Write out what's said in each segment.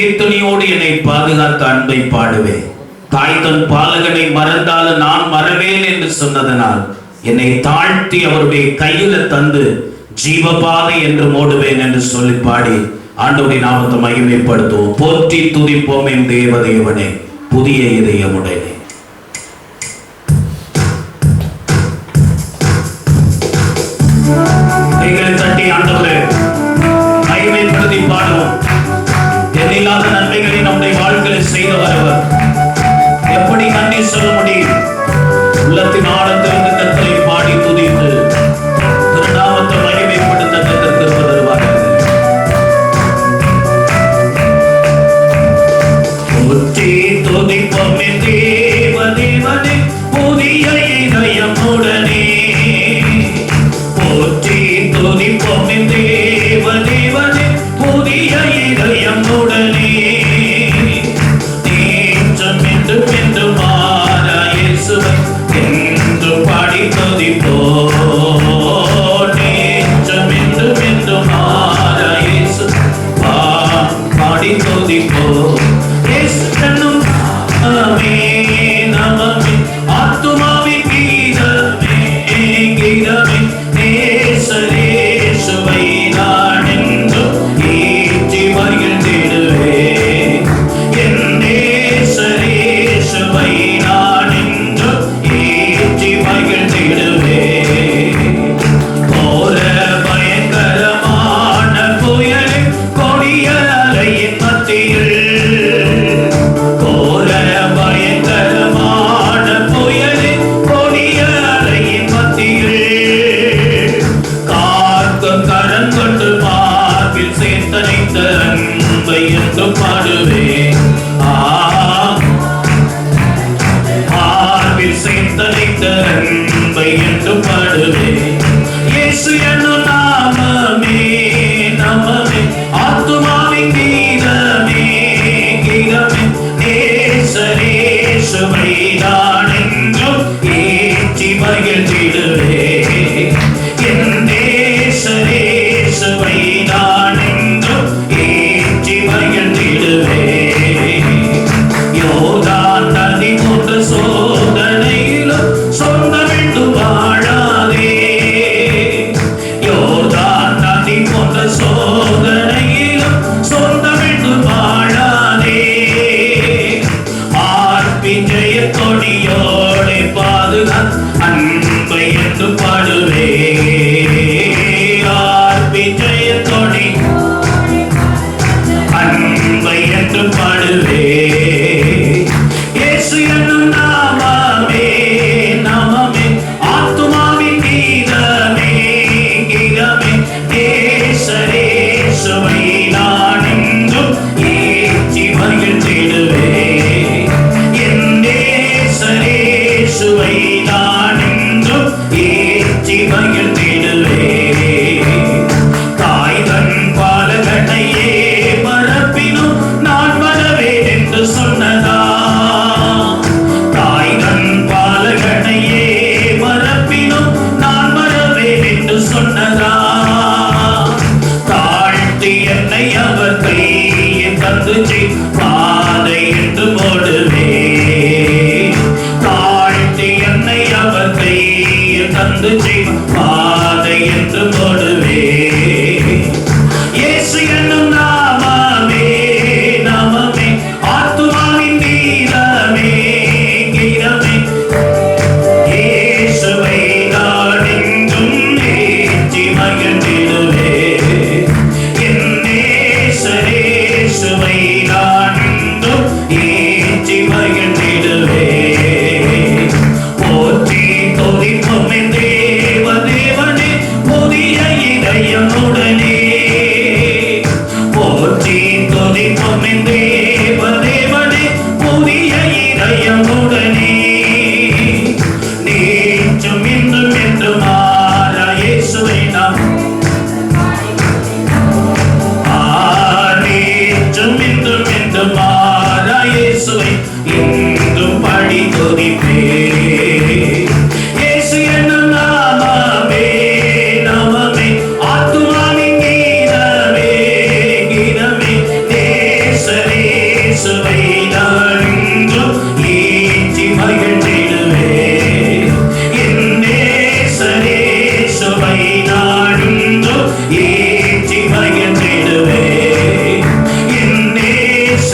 கீர்த்தனையோடு என்னை பாதுகாத்த அன்பை பாடுவேன். தாய் தன் பாலகனை மறந்தாலும் நான் மறவேன் என்று சொன்னதனால் என்னை தாழ்த்தி அவருடைய கையில தந்து ஜீவபாதை என்று ஓடுவேன் என்று சொல்லி பாடி ஆண்டவருடைய நாமத்தை மகிமைப்படுத்துவோம். போற்றி துதிப்போம் என் தேவதேவனே, புதிய இதயமுடனே. கைகளை தட்டி ஆண்டவரே மகிமைப்படுத்தி பாடுவோம். எண்ணில்லாத நன்மைகளை நம்முடைய வாழ்க்கையில் செய்து வருவர். எப்படி நன்றி சொல்ல முடியும்? உள்ளத்தின் ஆழத்திலிருந்து கர்த்தரை பாடி துதித்து திருநாமத்தை மகிமைப்படுத்த கர்த்தர் கிருபை தருவார்கள். போற்றி துதிப்போம் என் தேவதேவனே, புதிய இதயமுடனே. போற்றி துதிப்போம் என் தேவதேவனே, புதிய இதயமுடனே. நேற்றும் என்றும் என்றும் மாறா இயேசுவை என்று பாடி துதிப்போம். நேற்றும் என்றும் என்றும் மாறா இயேசு பாடி துதிப்போம். இயேசு என்னும் நாமமே நாமமே, ஆத்துமாவின் கீதமே கீதமே. நேசரேசுவை நான் என்றும் ஏற்றி மகிழ்ந்திடுவேன். என் நேசரேசுவை நான் என்றும் ஏற்றி மகிழ்ந்திடுவேன். போர பயங்கரமான புயலே கொடிய அலையின் மத்தியில், போர பயங்கரமான புயலே கொடிய அலையின் மத்தியில், காக்கும் கரம் கொண்டு மார்பில் சேர்த்தனைத்த அன்பை என்று பாடுவேன். மார்பில் சேர்த்தனைத்த அன்பை என்று பாடுவேன். இயேசு என்னும் நாமமே நாமமே, ஆத்துமாவின் கீதமே கீதமே. நேசரேசுவை நான் என்றும் ஏற்றி மகிழ்ந்திடுவேன். என் நேசரேசுவை நான் என்றும் ஏற்றி மகிழ்ந்திடுவேன்.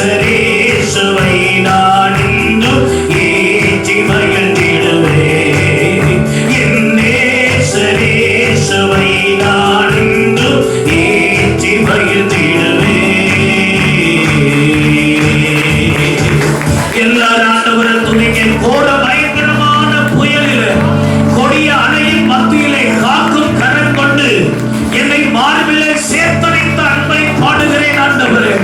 நேசரேசுவை நான் இன்றும் ஏற்றி மகிழ்ந்திடுவேன். என் நேசரேசுவை நான் இன்றும் ஏற்றி மகிழ்ந்திடுவேன். எல்லாரும் ஆண்டவரை துதிங்க. கோர பயங்கரமான புயலில் கொடிய அணையின் மத்தியிலே காக்கும் கரம் கொண்டு என்னை மார்பிலே சேர்த்தடைத்த அன்பை பாடுகிறேன். ஆண்டவரே,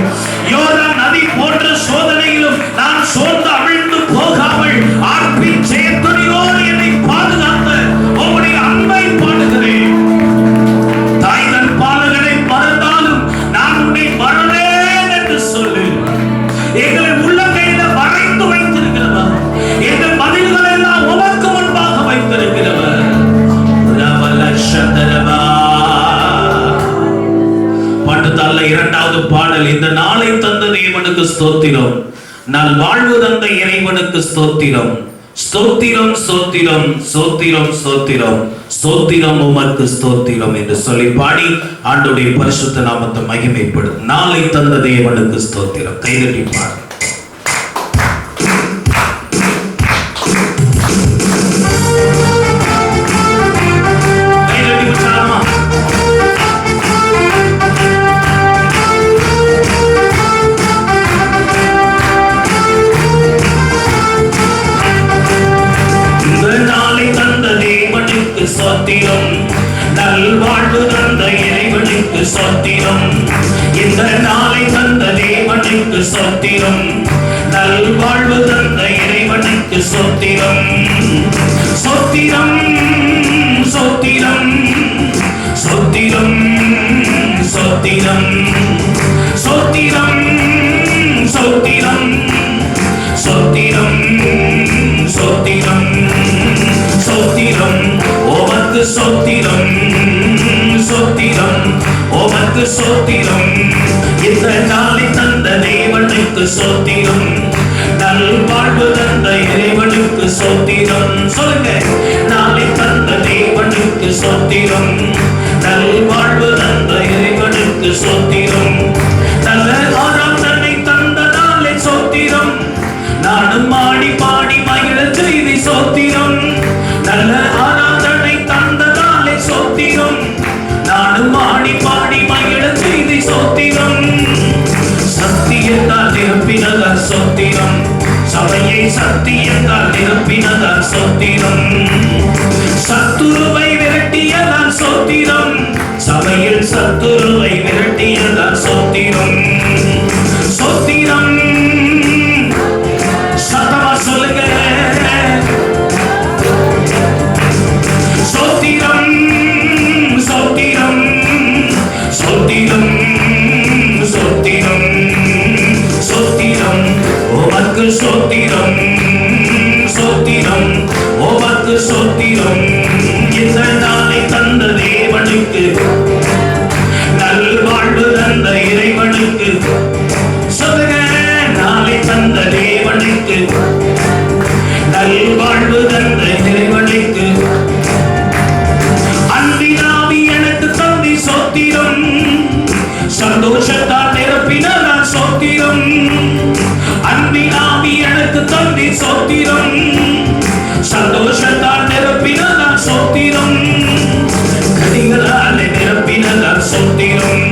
யோர்தான் நதி போன்ற சோதனையிலும் நான் சோர்ந்து அவிழ்ந்து போகாமல் ஆர்ப்பி சேர்த்தனையோடு என்னை பாதுகாத்த உம்முடைய அன்பை பாடுகிறேன். தாய் தன் பாலகனை மறந்தாலும் நான் உன்னை மறவேன் என்று சொல்லு. எங்களை உள்ளங்கையில வரைந்து வைத்திருக்கிறவர், எங்கள் மதில்களை எல்லாம் உமக்கு முன்பாக வைத்திருக்கிறவர். பாட்டுத்தாள்ல இரண்டாவது பாடல். இந்த நாளை தந்த தேவனுக்கு ஸ்தோத்திரம், நான் வாழ்வு தந்த இறைவனுக்கு ஸ்தோத்திரம். ஸ்தோத்திரம் ஸ்தோத்திரம் ஸ்தோத்திரம் ஸ்தோத்திரம் ஸ்தோத்திரம் உமக்கு ஸ்தோத்திரம் என்று சொல்லி பாடி ஆண்டவருடைய பரிசுத்த நாமத்தை மகிமைப்படும். நாளை தந்த தேவனுக்கு ஸ்தோத்திரம். கைதட்டி பாடு. சோத்திரம், நல்வாழ்வு தந்த இறைவனுக்கு சோத்திரம். இந்த நாளை தந்த தேவனுக்கு சோத்திரம், நல்வாழ்வு தந்த இறைவனுக்கு சோத்திரம். சோத்திரம் சோத்திரம் சோத்திரம் சோத்திரம் சோத்திரம் சோத்திரம் சோத்திரம் சோத்திரம் சோத்திரம் உமக்கு சோத்திரம். சோத்திரம் உமக்கு சோத்திரம். இந்த நாளை தந்த தேவனுக்கு சோத்திரம், நல்வாழ்வு தந்த இறைவனுக்கு சோத்திரம். சொல்லுங்க. நாளை தந்த தேவனுக்கு சோத்திரம், நல்வாழ்வு தந்த இறைவனுக்கு சோத்திரம். நல்ல ஆராதனை தந்த நாளை சோத்திரம், நானும் ஆடி பாடி மகிழ செய்தி சோத்திரம். நல்ல ஆராதனை தந்த நாளை சோத்திரம், நானும் ஆடி பாடி மகிழ செய்தி சோத்திரம். சத்தியத்தால் நிரப்பினதால் சோத்திரம், சபையை சத்தியத்தால் நிரப்பினதால் சோத்திரம். சத்துருவை விரட்டியதால் சோத்திரம், சபையில் சத்துருவை விரட்டியதால் சோத்திரம். சோத்திரம். சத்தமா சொல்லுங்க. சோத்திரம் சோத்திரம் சோத்திரம் சோத்திரம் சோத்திரம் உமக்கு சோத்திரம். சோத்திரம் உமக்கு சோத்திரம். இந்த நாளை தந்த தேவனுக்கு, நல்வாழ்வு தந்த இறைவனுக்கு சொல்லுங்க. நாளை தந்த தேவனுக்கு, நல்வாழ்வு தந்த இறைவனுக்கு. அன்பினாவி எனக்கு தந்தி சோத்திரம், சந்தோஷத்தால் நிரப்பினதால் சோத்திரம். அன்பினாவி எனக்கு தந்தி சோத்திரம், சந்தோஷத்தால் நிரப்பினதால் சோத்திரம். கனிகளால் நிரப்பினதால் சோத்திரம்,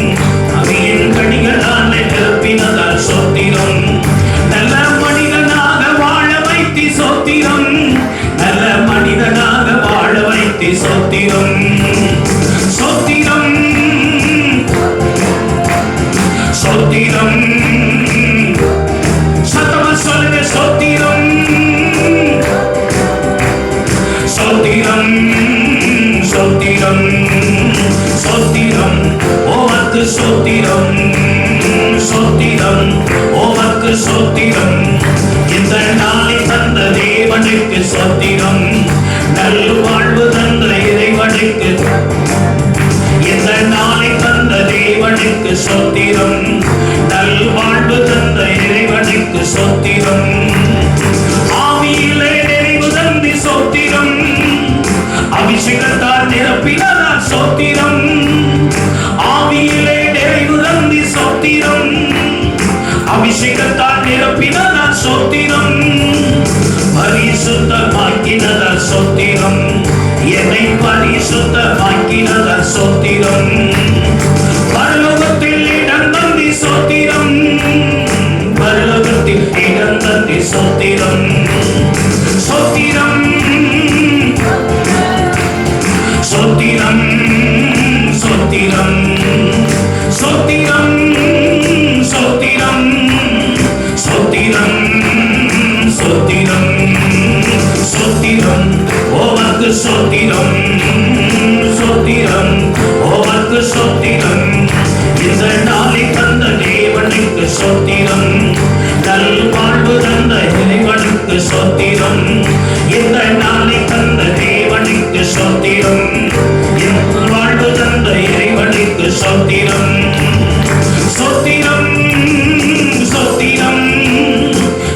அவையின் கனிகளால் நிரப்பினதால் சோத்திரம். நல்ல மனிதனாக வாழ வைத்தி சோத்திரம், நல்ல மனிதனாக வாழ வைத்தி சோத்திரம். சோத்திரம் சோத்திரம். சத்தமா சொல்லுங்க. சோத்திரம் சோத்திரம் சோத்திரம் சோத்திரம் உமக்கு சோத்திரம். சோத்திரம் உமக்கு சோத்திரம். இந்த நாளை தந்த தேவனுக்கு சோத்திரம், நல்வாழ்வு தந்த இறைவனுக்கு. இந்த நாளை தந்த தேவனுக்கு சோத்திரம், நல்வாழ்வு தந்த இறைவனுக்கு சோத்திரம். ஆவியிலே நிறைவு தந்தி சோத்திரம், அபிஷேகத்தால் நிரப்பினதால் சோத்திரம். ஆவியிலே நிறைவு தந்தி சோத்திரம், அபிஷேகத்தால் நிரப்பினதால் சோத்திரம், பரிசுத்தமாக்கினதால் சோத்திரம், என்னை பரிசுத்தமாக்கினதால் சோத்திரம், பரலோகத்தில் இடம் தந்தி சோத்திரம், பரலோகத்தில் இடம் தந்தி சோத்திரம், சோத்திரம் சோத்திரம் சோத்திரம் சோத்திரம் சோத்திரம் சோத்திரம் சோத்திரம் சோத்திரம் ஓவர்க்கு சோத்திரம் சோத்திரம் ஓவர்க்கு சோத்திரம், இந்த நாளை தந்த தேவனுக்கு சோத்திரம், நல்வாழ்வு தந்த இறைவனுக்கு சோத்திரம், இந்த நாளை தந்த தேவனுக்கு சோத்திரம், வாழ்வு தந்த இறைவனுக்கு சோத்திரம், சோத்திரம் சோத்திரம்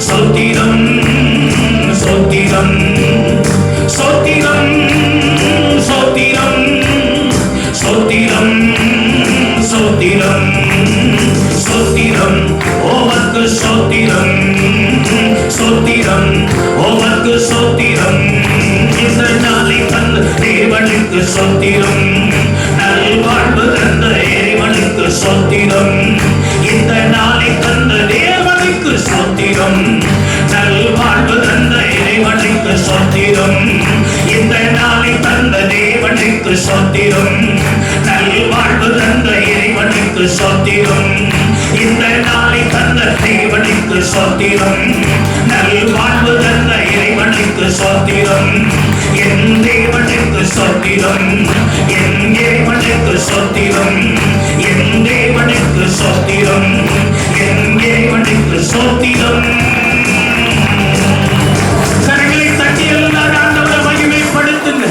சோத்திரம் சோத்திரம் சோத்திரம் சோத்திரம் சோத்திரம் சோத்திரம் சோத்திரம் ஓவர்க்கு சோத்திரம் சோத்திரம் ஓவர்க்கு சோத்திரம், இந்த நாளை தந்த தேவனுக்கு சோத்திரம், நல்வாழ்வு தந்த இறைவனுக்கு சோத்திரம், இந்த நாளை தந்த தேவனுக்கு சோத்திரம், நல்வாழ்வு தந்த இறைவனுக்கு சோத்திரம், இந்த நாளை தந்த தேவனுக்கு சோத்திரம், நல்வாழ்வு தந்த இறைவனுக்கு சோத்திரம், இந்த நாளை தந்த தேவனுக்கு சோத்திரம், நல்வாழ்வு தந்த இறைவனுக்கு சோத்திரம், என் தேவனுக்கு சோத்திரம், என் தேவனுக்கு சோத்திரம், என் தேவனுக்கு சோத்திரம், என் தேவனுக்கு சோத்திரம். கரங்களை தட்டி எல்லாரும் ஆண்டவரை மகிமைப்படுத்துங்க.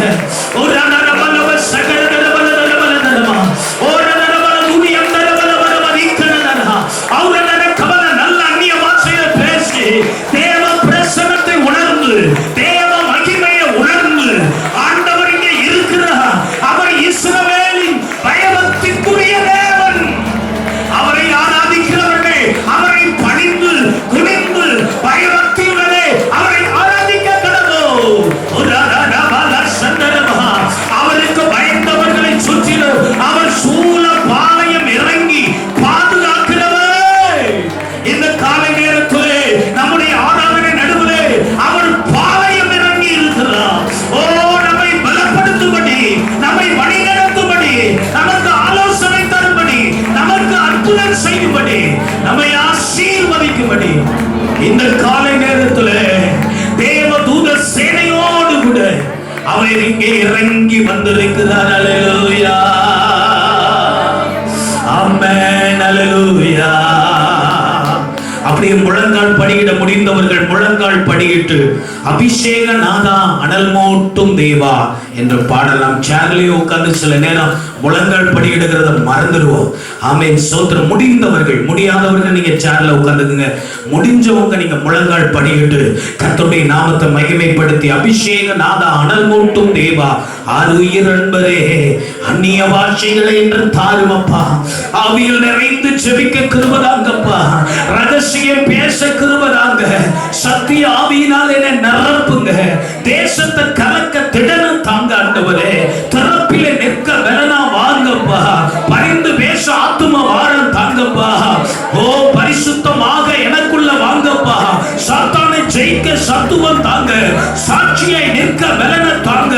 ஒரு அனரபலவ சகலதரபலதரபலதரமா ஒரு அனரபல துணியம் தரபலபலபதிக்கனதரா அவரனர கபல நல்ல அந்நிய பாஷையில பேசி தேவ பிரசன்னத்தை உணர்ந்து தேவ மகிமையை உணர்ந்து ஆண்டவர் இங்கே இருக்கிறார். அவர் இஸ்ரவேலின் பயபக்திக்குரிய தேவன். அவரை ஆராதிக்கிறவர்கள் அவரை பணிந்து குனிந்து பயபக்தியுடனே அவரை ஆராதிக்க கடவுள். அவருக்கு பயந்தவர்களை சுற்றிலும் அவர் சூழ பாளையம் இறங்கி பாதுகாக்கிறவர். இந்த காலை நேரத்திலே நம்முடைய ஆராதனை நடுவிலே அவர் பாளையம் இறங்கி இருக்கிறார். ஓ, நம்மை பலப்படுத்தும்படி, நம்மை வழிநடத்தும்படி, நமக்கு ஆலோசனை தரும்படி, நமக்கு அற்புதம் செய்யும்படி, நம்மை ஆசீர்வதிக்கும்படி இந்த காலை நேரத்திலே தேவ தூத சேனையோடு கூட அவர் இங்கே இறங்கி வந்திருக்கிறார். அல்லேலூயா, ஆமென், அல்லேலூயா. அப்படியே முழங்கால் படியிட முடிந்தவர்கள் முழங்கால் படியிட்டு அபிஷேக நாதா அனல் மூட்டும் தேவா என்று பாடலாம். சேர்லயே உட்கார்ந்து சில நேரம் முழங்கால் படியிடுகிறத மறந்துடுவோம். ஆமென், சோத்திரம். முடிந்தவர்கள், முடியாதவர்கள் நீங்க சேர்ல உட்கார்ந்துக்குங்க. முடிஞ்சவங்க நீங்க முழங்கால் படியிட்டு கர்த்தருடைய நாமத்தை மகிமைப்படுத்தி அபிஷேக நாதா அனல் மூட்டும் தேவா ஆருயிர் அன்பரே அந்நிய பாஷைகளை என்று தாருமப்பா. ஆவியில் நிறைந்து ஜெபிக்க கிருபைதாங்கப்பா. ரகசியம் பேச கிருபைதாங்க. சத்திய ஆவியினால் என்னை நிரப்புங்க. தேசத்தை கலக்க திடனும் தாங்க ஆண்டவரே. திறப்பிலே நிற்க பலனா வாங்கப்பா. பரிந்து பேச ஆத்தும வாரம் தாங்கப்பா. ஓ, பரிசுத்தமாக எனக்குள்ள வாங்கப்பா. சாத்தானை ஜெயிக்க சத்துவம் தாங்க. சாட்சியை நிற்க பலனை தாங்க.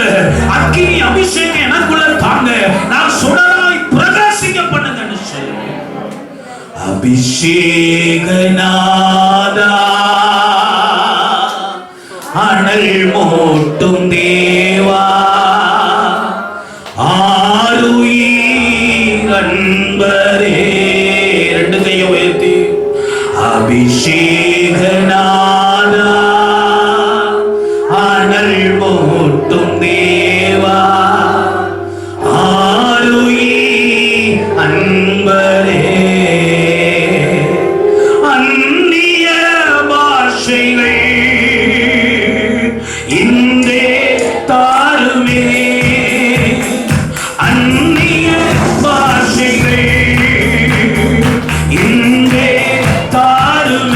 அக்கினி அபிஷேகம் எனக்குள்ள தாங்க. நான் சுடராய் பிரகாசிக்க பண்ணுங்கன்னு சொல்லு. அபிஷேகநாதா அனல் மூட்டும் தேவா ஆருயிர் அன்பரே. ரெண்டு கையை உயர்த்தி அபிஷேகநாதா அனல் மூட்டும் தேவா ஆருயிர் அன்பரே. அந்நிய பாஷைகள் இன்றே தாருமே. அந்நிய பாஷைகள் இன்றே தாருமே.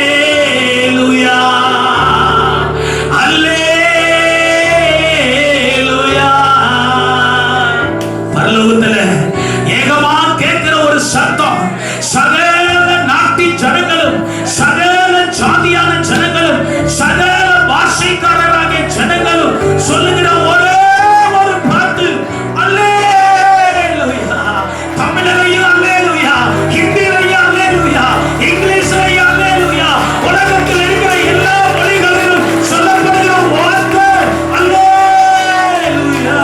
அல்லேலூயா, அல்லேலூயா. பரலோகத்துல ஏகமா கேட்கிற ஒரு சத்தம், சகல நாட்டின் ஜனங்களும், சகல ஜாதியான ஜனங்களும், சகல பாஷைக்காரராகிய ஜனங்களும் சொல்லுகிற ஒரே ஒரு பாட்டு, அல்லேலூயா. தமிழரையும் அல்லேலூயா, ஹிந்திலையும் அல்லேலூயா, இங்கிலீஷ்லையும் அல்லேலூயா, உலகத்தில் இருக்கிற எல்லா மொழிகளிலும் சொல்லப்படுகிற வார்த்தை அல்லேலூயா.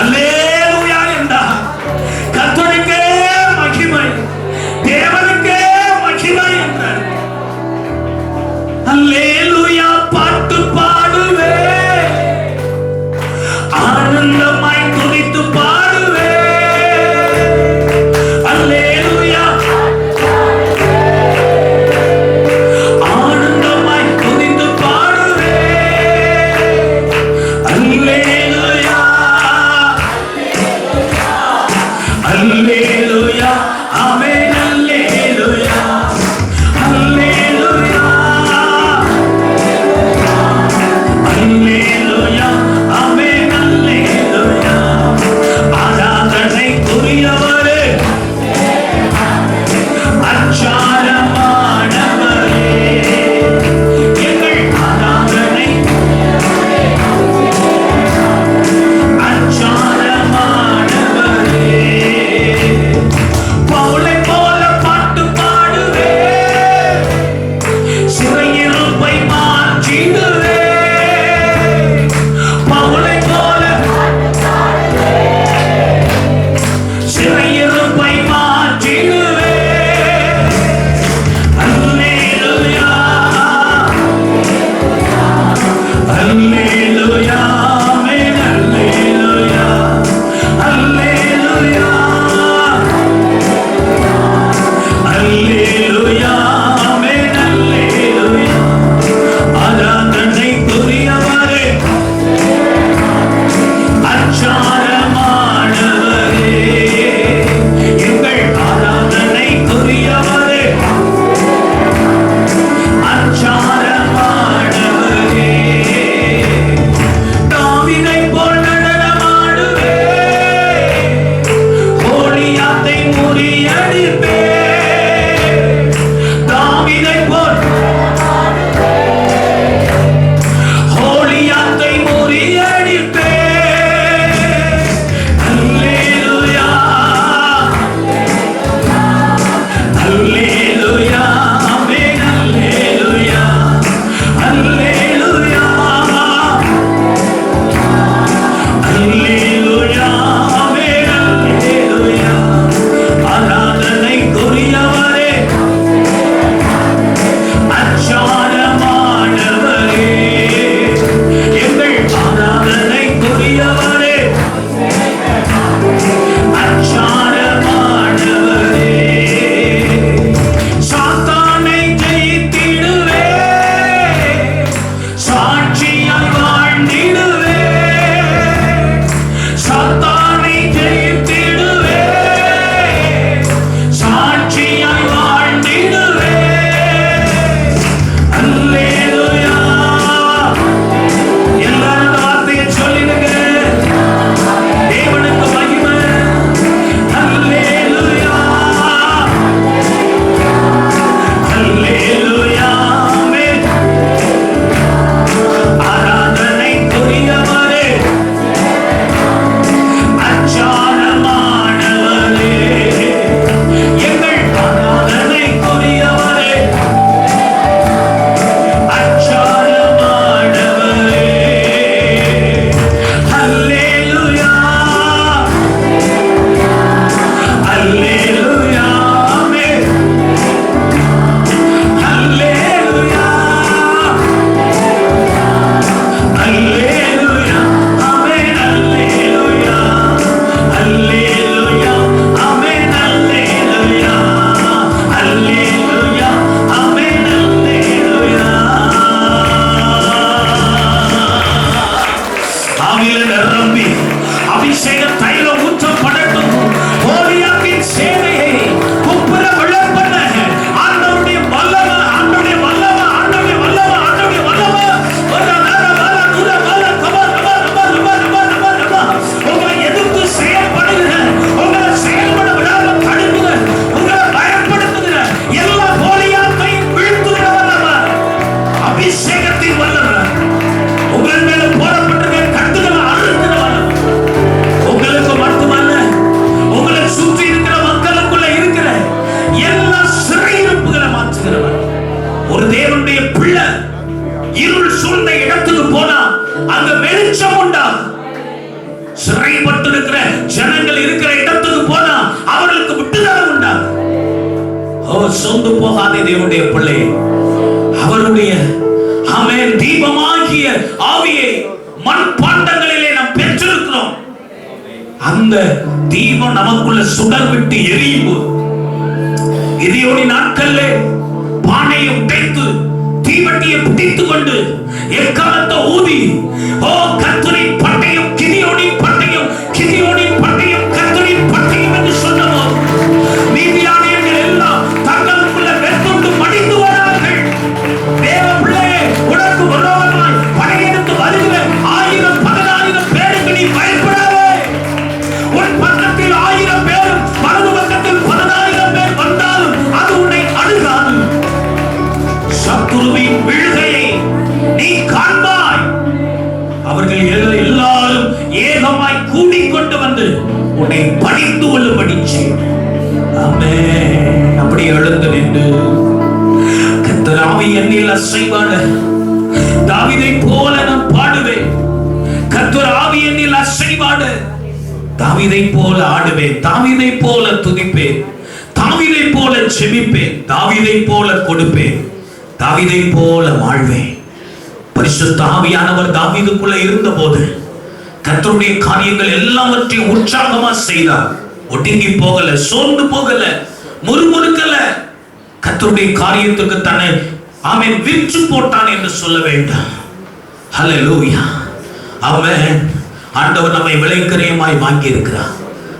அல்லேலூயா என்றால் கர்த்தருக்கே மகிமை, தேவனுக்கே மகிமை என்றார். அல்லேலூயா பாட்டு பாடுவே, ஆனந்தமாய் துதித்து பாடுவே. அல்லேலூயா, ஆனந்தமாய் துதித்து பாடுவே. அல்லேலூயா, அல்லேலூயா, ஆமென். அல்லேலூயா, அல்லேலூயா, அல்லேலூயா, ஆமென். அல்லேலூயா. ஆராதனைக்குரியவரே, அச்சாரமானவரே, எங்கள் ஆராதனை அச்சாரமானவரே. சோர்ந்து போகாதே தேவனுடைய பிள்ளை. அவருடைய ஆமென் தீபமாகிய ஆவியை மண் பாண்டங்களிலே நாம் பெற்றிருக்கிறோம். அந்த தீபம் நமக்குள்ள சுடர் விட்டு எரியும். இதையோடி நாட்கள்ல பானையை உடைத்து தீவட்டியை பிடித்துக் கொண்டு எக்காலத்தை ஊதி, ஓ கர்த்தரின் பட்டயம் கிதியோனின் பட்டயம், கிதியோனின் பட்டயம் கர்த்தரின் பட்டயம் என்று சொன்னோம். மீதியானியர்கள் எல்லாம் தங்களுக்குள்ள வெற்கொண்டு மடிந்து வரார்கள். தேவ பிள்ளையே, உனக்கு விரோதமாய் படையெடுத்து வருகிற 1000 10,000 பேருக்கு நீ பயப்படாதே. உன் பக்கத்தில் 1000 பேரும் வலது பக்கத்தில் 10,000 பேர் வந்தாலும் அது உன்னை அணுகாது. சத்துருவின் விழுகையை நீ காண்பாய். அவர்கள் எல்லாரும் ஏகமாய் கூடிக்கொண்டு வந்து உன்னை பணிந்து கொள்ளும்படி செய்யும். ஆமென். அப்படி எழுந்து நின்று கர்த்தர் ஆவி என்னில் அசைவாட தாவீதை போல நான் பாடுவேன். கர்த்தர் ஆவி என்னில் அசைவாட தாவீதை போல ஆடுவேன், தாவீதை போல துதிப்பேன், தாவீதை போல ஜெபிப்பேன், தாவீதை போல கொடுப்பேன், தாவீதை போல வாழ்வேன். பரிசுத்த ஆவியானவர் தாவீதுக்குள்ள இருந்தபோது கர்த்தருடைய காரியங்கள் எல்லாவற்றையும் உற்சாகமா செய்தார். ஒடுங்கி போகல, சோர்ந்து போகல, முறுமுறுக்கல. கர்த்தருடைய காரியத்துக்கு தன்னை ஆமென் விற்று போட்டான் என்று சொல்ல வேண்டாம். ஹல்லேலூயா. ஆமென். ஆண்டவர் நம்மை விலைக்கிரயமாய் வாங்கி இருக்கிறார்.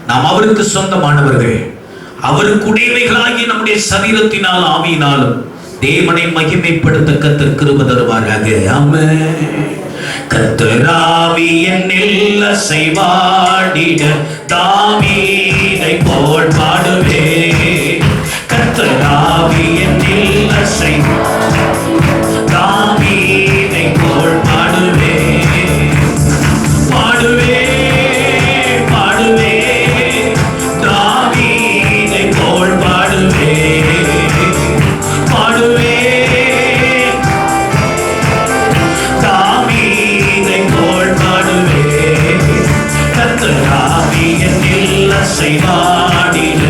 நாம் அவருக்கு சொந்தமானவர்கள். அவருக்கு உடைமைகளாகி நம்முடைய சரீரத்தினால் ஆவியினாலும் தேவனை மகிமைப்படுத்த கர்த்தர் கிருபை தருவாராக. ஆமென். கர்த்தர் ஆவி என்னில் அசைவாடிட தாவீதை போல் பாடுவேன். கர்த்தர் ஆவி என்னில் தாவீதை போல் பாடுவேன், பாடுவேன், பாடுவேன், தாவீதை போல் பாடுவேன், பாடுவேன், தாவீதை போல் பாடுவேன். கர்த்தர் ஆவி என்னில் அசைவாடிட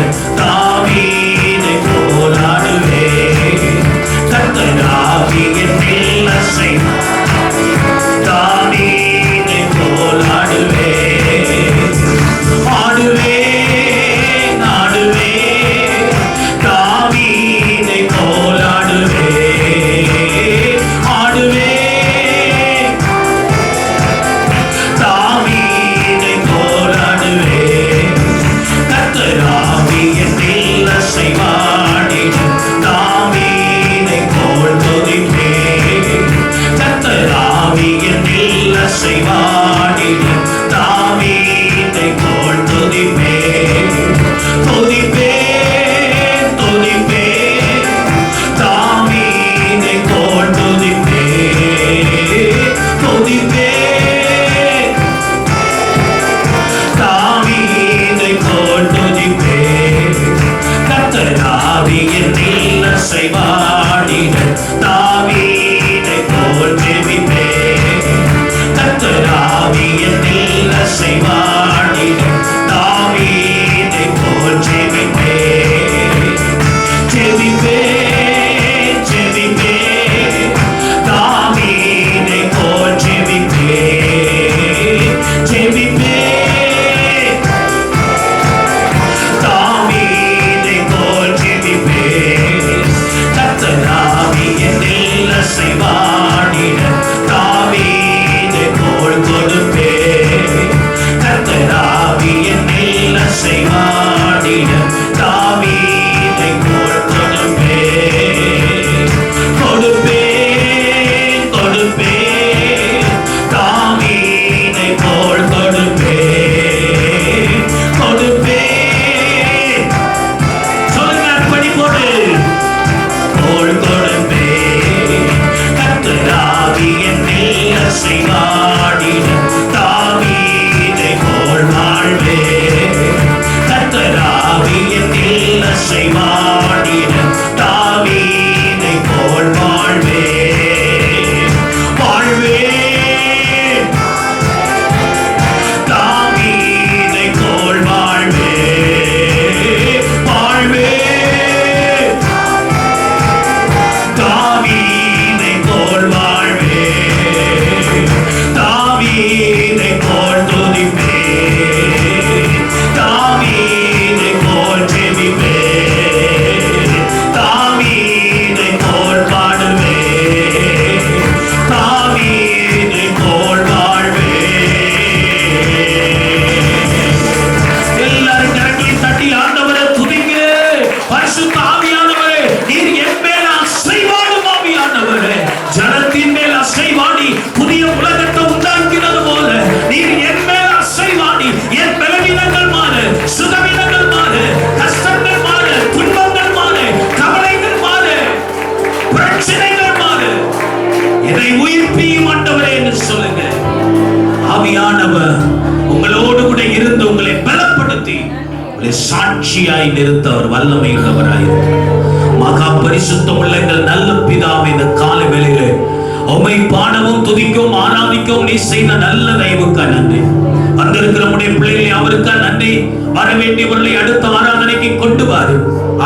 சாட்சியாய் நிறுத்த அவர் வல்லமை உள்ளவராயிருக்கிறார். மகா பரிசுத்தம் உள்ள எங்கள் நல்ல பிதாவே, இந்த காலை வேளையிலே உம்மை பாடவும் துதிக்கவும் ஆராதிக்கவும் நீ செய்த நல்ல தயவுக்கா நன்றி. வந்திருக்கிற நம்முடைய பிள்ளைகளை அவருக்கா நன்றி. வரவேண்டியவர்களை அடுத்த ஆராதனைக்கு கொண்டு வாரு.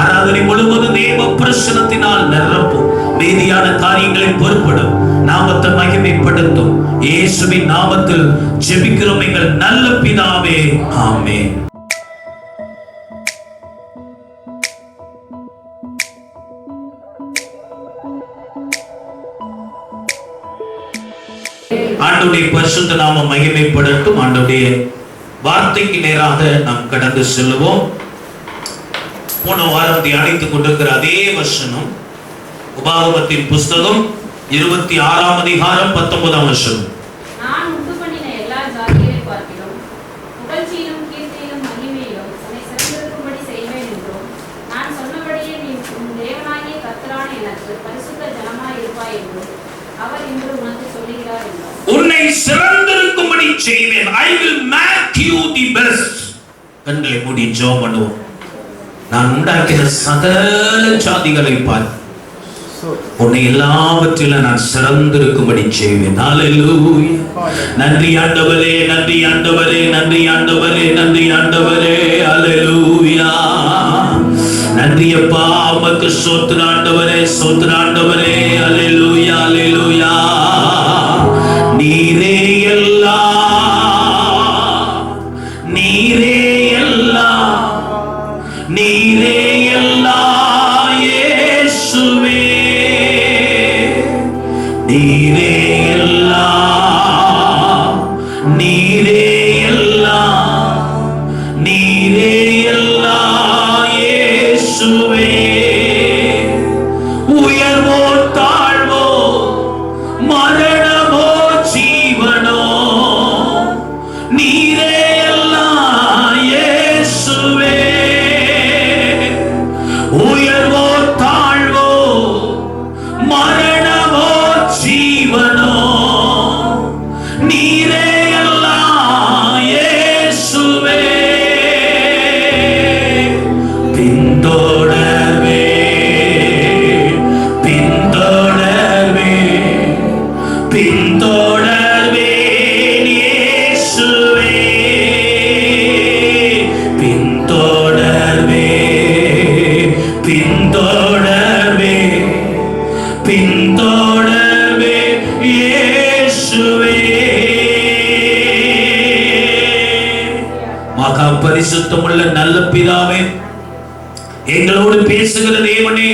ஆராதனை முழுவதும் தேவ பிரசன்னத்தினால் நிரப்பும். மீதியான காரியங்களை பொறுப்படும். நாமத்தை மகிமைப்படுத்தும். இயேசுவின் நாமத்தில் ஜெபிக்கிறோம் எங்கள் நல்ல பிதாவே, ஆமென். ஆண்டவருடைய பரிசுத்த நாமம் மகிமைப்படட்டும். ஆண்டவருடைய வார்த்தைக்கு நேராக நாம் கடந்து செல்லுவோம். போன வாரம் தியானித்துக் கொண்டிருக்கிற அதே வசனம் உபாகமத்தின் புஸ்தகம் 26ஆம் அதிகாரம் 19ஆம் வசனம். நான் உண்டு பண்ணின எல்லா ஜாதிகளை பார்க்கிறோம் புகழ்ச்சியிலும் கீர்த்தியிலும் மகிமையிலும் உன்னை சிறந்திருக்கும்படி செய்வேன் என்றும் நான் சொன்னபடியே நீ உன் தேவனாகிய கர்த்தரான எனக்கு பரிசுத்த ஜனமாய் இருப்பாய் என்றும் அவர் இன்று உனக்கு சொல்லுகிறார் என்றார். உன்னை சிறந்திருக்கும்படி செய்வேன். I will make you the best. கண்களை மூடி ஜெபம் பண்ணுவோம். நான் உண்டாக்கின சகல ஜாதிகளை பார், உன்னை எல்லாவற்றிலும் நான் சிறந்திருக்கும்படி செய்வேன். ஹல்லேலூயா. நன்றி ஆண்டவரே, நன்றி ஆண்டவரே, நன்றி ஆண்டவரே, நன்றி ஆண்டவரே. ஹல்லேலூயா. நன்றி அப்பா, உமக்கு ஸ்தோத்திரம் ஆண்டவரே, ஸ்தோத்திரம் ஆண்டவரே. ஹல்லேலூயா, ஹல்லேலூயா. நீரே எல்லாம், நீரே எல்லாம், நீரே எல்லாம் இயேசுவே. நீரே எல்லாம், நீரே எல்லாம், நீரே எல்லாம் இயேசுவே. உயர்வோ தாழ்வோ மரணமோ ஜீவனோ நீரே எல்லாம் இயேசுவே. உயர்வோ தாழ்வோ மரணமோ ஜீவனோ நீரே எல்லாம் இயேசுவே. பின்தொடர்வே, பின்தொடர்வே, பின்தொடர்வே இயேசுவே. பின்தொடர்வே, பின்தொடர்வே, பின்தொடர்வே இயேசுவே. மகா பரிசுத்தமுள்ள நல்ல பிதாவே, எங்களோடு பேசுகிற தேவனே,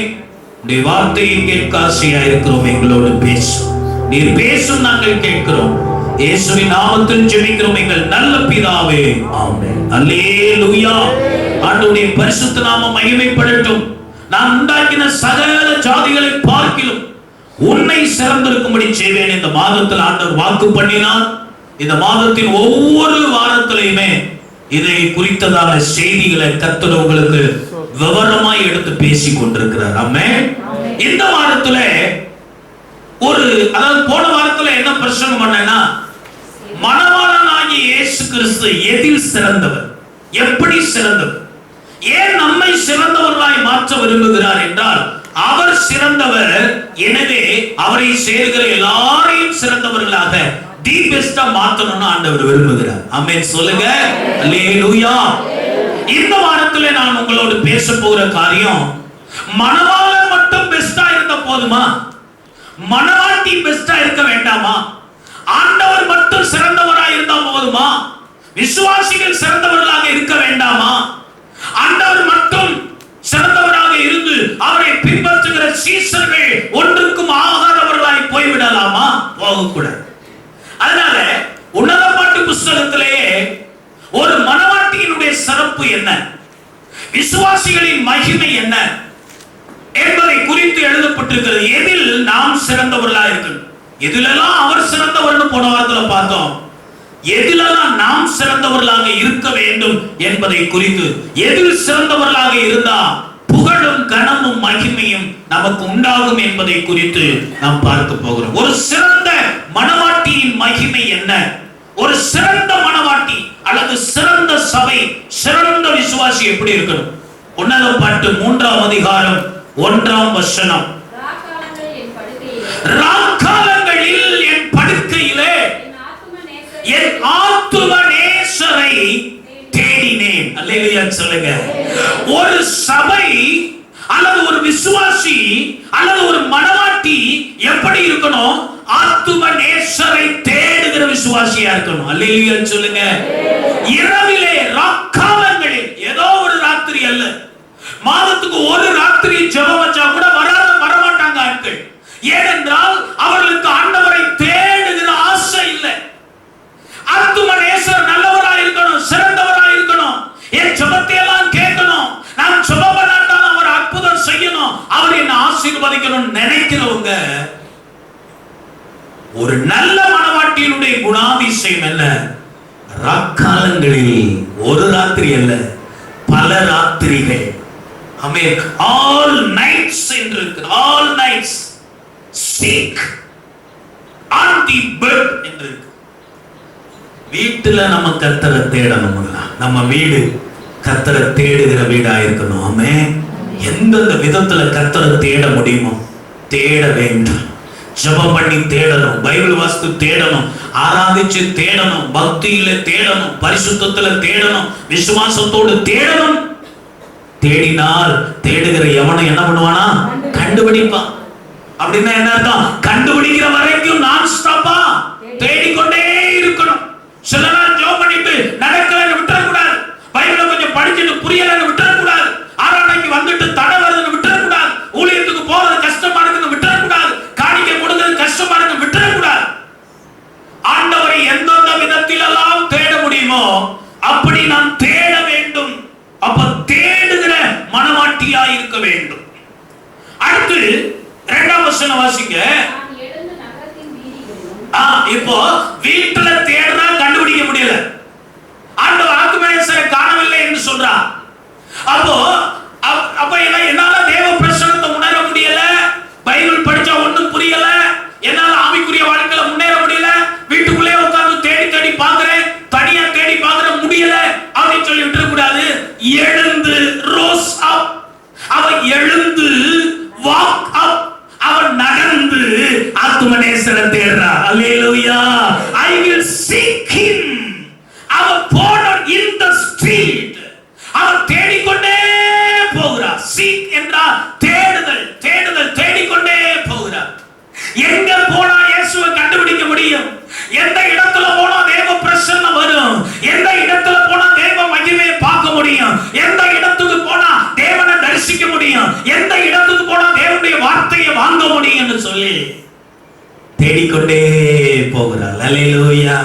உடைய வார்த்தையை கேட்க ஆசையா இருக்கிறோம். எங்களோடு பேசும். நீர் பேசும், நாங்கள் கேட்கிறோம். இயேசுவின் நாமத்தில் ஜெபிக்கிறோம் எங்கள் நல்ல பிதாவே, ஆமென். அல்லேலூயா. ஆண்டவருடைய பரிசுத்த நாமம் மகிமைப்படட்டும். நான் உண்டாக்கின சகல ஜாதிகளை பார்க்கிலும் உன்னை சிறந்திருக்கும்படி செய்வேன். இந்த மாதத்தில் ஆண்டவர் வாக்கு பண்ணினார். இந்த மாதத்தின் ஒவ்வொரு வாரத்திலையுமே இதை குறித்ததான செய்திகளை கர்த்தர் உங்களுக்கு விவரமாய் எடுத்து பேசிக் கொண்டிருக்கிறார். ஆமென். இந்த வாரத்துல அதாவது போன வாரத்துல என்ன பிரசங்கம் பண்ணேன்னா, மணவாளனாகிய இயேசு கிறிஸ்து எதில் சிறந்தவர், எப்படி சிறந்தவர், ஏன் நம்மை சிறந்தவர்களாய் மாற்ற விரும்புகிறார் என்றால் அவர் சிறந்தவர். எனவே அவரை சேர்கிற எல்லாரையும் சிறந்தவர்களாக தி பெஸ்டா மாற்றணும்னு ஆண்டவர் விரும்புகிறார். ஆமென் சொல்லுங்க. அல்லேலூயா. இந்த வாரத்துல நான் உங்களோடு பேச போகிற காரியம், மணவாளன் மட்டும் பெஸ்டா இருந்த போதுமா, மணவாட்டி பெஸ்டா இருக்க வேண்டாமா, ஆண்டவர் மட்டும் சிறந்தவராய் இருந்தா போதுமா, விசுவாசிகள் சிறந்தவர்களாக இருக்க வேண்டாமா, ஆண்டவர் மட்டும் சிறந்தவராக இருந்து அவரை பின்பற்றுகிற சீசர்கள் ஒன்றுக்கும் ஆகாதவர்களாய் போய்விடலாமா, போகக்கூடாது. அதனால உன்னத பாட்டு புஸ்தகத்திலேயே ஒரு மணவாட்டியினுடைய சிறப்பு என்ன, விசுவாசிகளின் மகிமை என்ன என்பதை குறித்து எழுதப்பட்டிருக்கிறது. எதில் நாம் சிறந்தவர்களாக இருக்கிறோம், எதிலெல்லாம் அவர் சிறந்தவர்னு போன வாரத்தில் பார்த்தோம், எதிலெல்லாம் நாம் சிறந்தவர்களாக இருக்க வேண்டும் என்பதை குறித்து, எதில் சிறந்தவர்களாக இருந்தா புகழும் கனமும் மகிமையும் நமக்கு உண்டாகும் என்பதை குறித்து நாம் பார்க்க போகிறோம். ஒரு சிறந்த மணவாட்டியின் மகிமை என்ன, ஒரு சிறந்த மனவாட்டி அல்லது சிறந்த சபை, சிறந்த விசுவாசி எப்படி இருக்கணும்? உன்னதம் பாட்டு 3ஆம் அதிகாரம் 1ஆம் வசனம். ராக்காலங்களில் என் படுக்கையிலே என் ஆத்தும நேசரை தேடினேன். அல்லேலூயா சொல்லுங்க. ஒரு சபை அல்லது ஒரு விசுவாசி அல்லது ஒரு மனவாட்டி எப்படி இருக்கணும்? ஆத்தும நேசரை தேடுகிற விசுவாசியா இருக்கணும். அல்லேலூயா சொல்லுங்க. இரவிலே ராக்காலங்களில், ஏதோ ஒரு ராத்திரி அல்ல, மாதத்துக்கு ஒரு ராத்திரி ஜெபம் வச்சா கூட வரமாட்டாங்க ஆட்கள். ஏனென்றால் அவர்களுக்கு ஆண்டவரை தேடுகிற ஆசை இல்லை. ஆத்தும நேசர் நல்லவராய் இருக்கணும், சிறந்தவராய் இருக்கணும், என் ஜெபத்தை எல்லாம் கேட்கணும், நான் ஜெபம் பண்ணாதான் அவர் அற்புதம் செய்யணும், அவர் என்ன ஆசீர்வதிக்கணும் நினைக்கிறவங்க. ஒரு நல்ல மனவாட்டியினுடைய குணாதிசயம் என்ன? ராக்காலங்களில் ஒரு ராத்திரி அல்ல, பல ராத்திரிகள். ஆமென். all nights என்று இருக்கு. all nights seek on the bed என்று இருக்கு. வீட்டுல நம்ம கர்த்தரை தேடணும். நம்ம வீடு கர்த்தரை தேடுகிற வீடா இருக்கணும். ஆமென். எந்தெந்த விதத்துல கர்த்தரை தேட முடியுமோ தேட வேண்டும். ஜெபம் பண்ணி தேடணும், பைபிள் வாசித்து தேடணும், ஆராதிச்சு தேடணும், பக்தியில தேடணும், பரிசுத்தத்துல தேடணும், விசுவாசத்தோடு தேடணும். தேடினால் தேடுகிற எவனை என்ன பண்ணுவானா? கண்டுபிடிப்பான். அப்படின்னா என்ன அர்த்தம்? கண்டுபிடிக்கிற வரைக்கும் நான் ஸ்டாப்பா தேடிக்கொண்டே இருக்கணும். சில நாள் ஜெபம் பண்ணிட்டு நடக்கலன்னு விட்டுறக்கூடாது. பைபிளை கொஞ்சம் படிச்சுட்டு புரியலன்னு விட்டுறக்கூடாது. ஆராதனைக்கு வந்துட்டு தடை வருதுன்னு விட்டுறக்கூடாது. ஊழியத்துக்கு போறது கஷ்டமா இருக்குன்னு விட்டுறக்கூடாது. காணிக்கை கொடுக்கிறது கஷ்டமா இருக்குன்னு விட்டுறக்கூடாது. ஆண்டவரை எந்தெந்த விதத்திலெல்லாம் தேட முடியுமோ அப்படி நாம் தேட வேண்டும். அப்ப தேடுகிற மனவாட்டியா இருக்க வேண்டும். அடுத்து 2ஆம் வசனம் வாசிங்க. இப்போ வீட்டுல தேடுறா, கண்டுபிடிக்க முடியல, ஆண்டவர் ஆத்துமநேசரை காணவில்லை என்று சொல்றா. அப்ப என்னால தேவ பிரசன்னத்தை உணர முடியல, பைபிள் படிச்சா ஒண்ணும் புரியல, என்னால ஆவிக்குரிய வாழ்க்கையில முன்னேற முடியல, வீட்டுக்குள்ளே உட்கார்ந்து தேடி தேடி பாக்குறேன், தனியா தேடி பாக்குறேன், முடியல அப்படின்னு சொல்லி விட்டுற கூடாது. எழுந்து ரோஸ் அப், அவன் எழுந்து வாக் அப், அவன் நடந்து ஆத்துமநேசரை தேடுறா. அல்லேலூயா. I will seek him. அவன் போன in the street, அவன் தேடிக்கொண்டே போகிறார். seek என்றால் தேடுதல், தேடுதல், தேடிக்கொண்டே போகிறார். எங்க போனா இயேசுவை கண்டுபிடிக்க முடியும்? எந்த இடத்துல போனா தேவ பிரசன்னம் வரும்? எந்த இடத்துல போனா தேவ மகிமையை பார்க்க முடியும்? எந்த இடத்துக்கு போனா தேவனை தரிசிக்க முடியும்? எந்த இடத்துக்கு போனா தேவனுடைய வார்த்தையை வாங்க முடியும் என்று சொல்லி தேடிக்கொண்டே போகிறாள். அல்லேலூயா.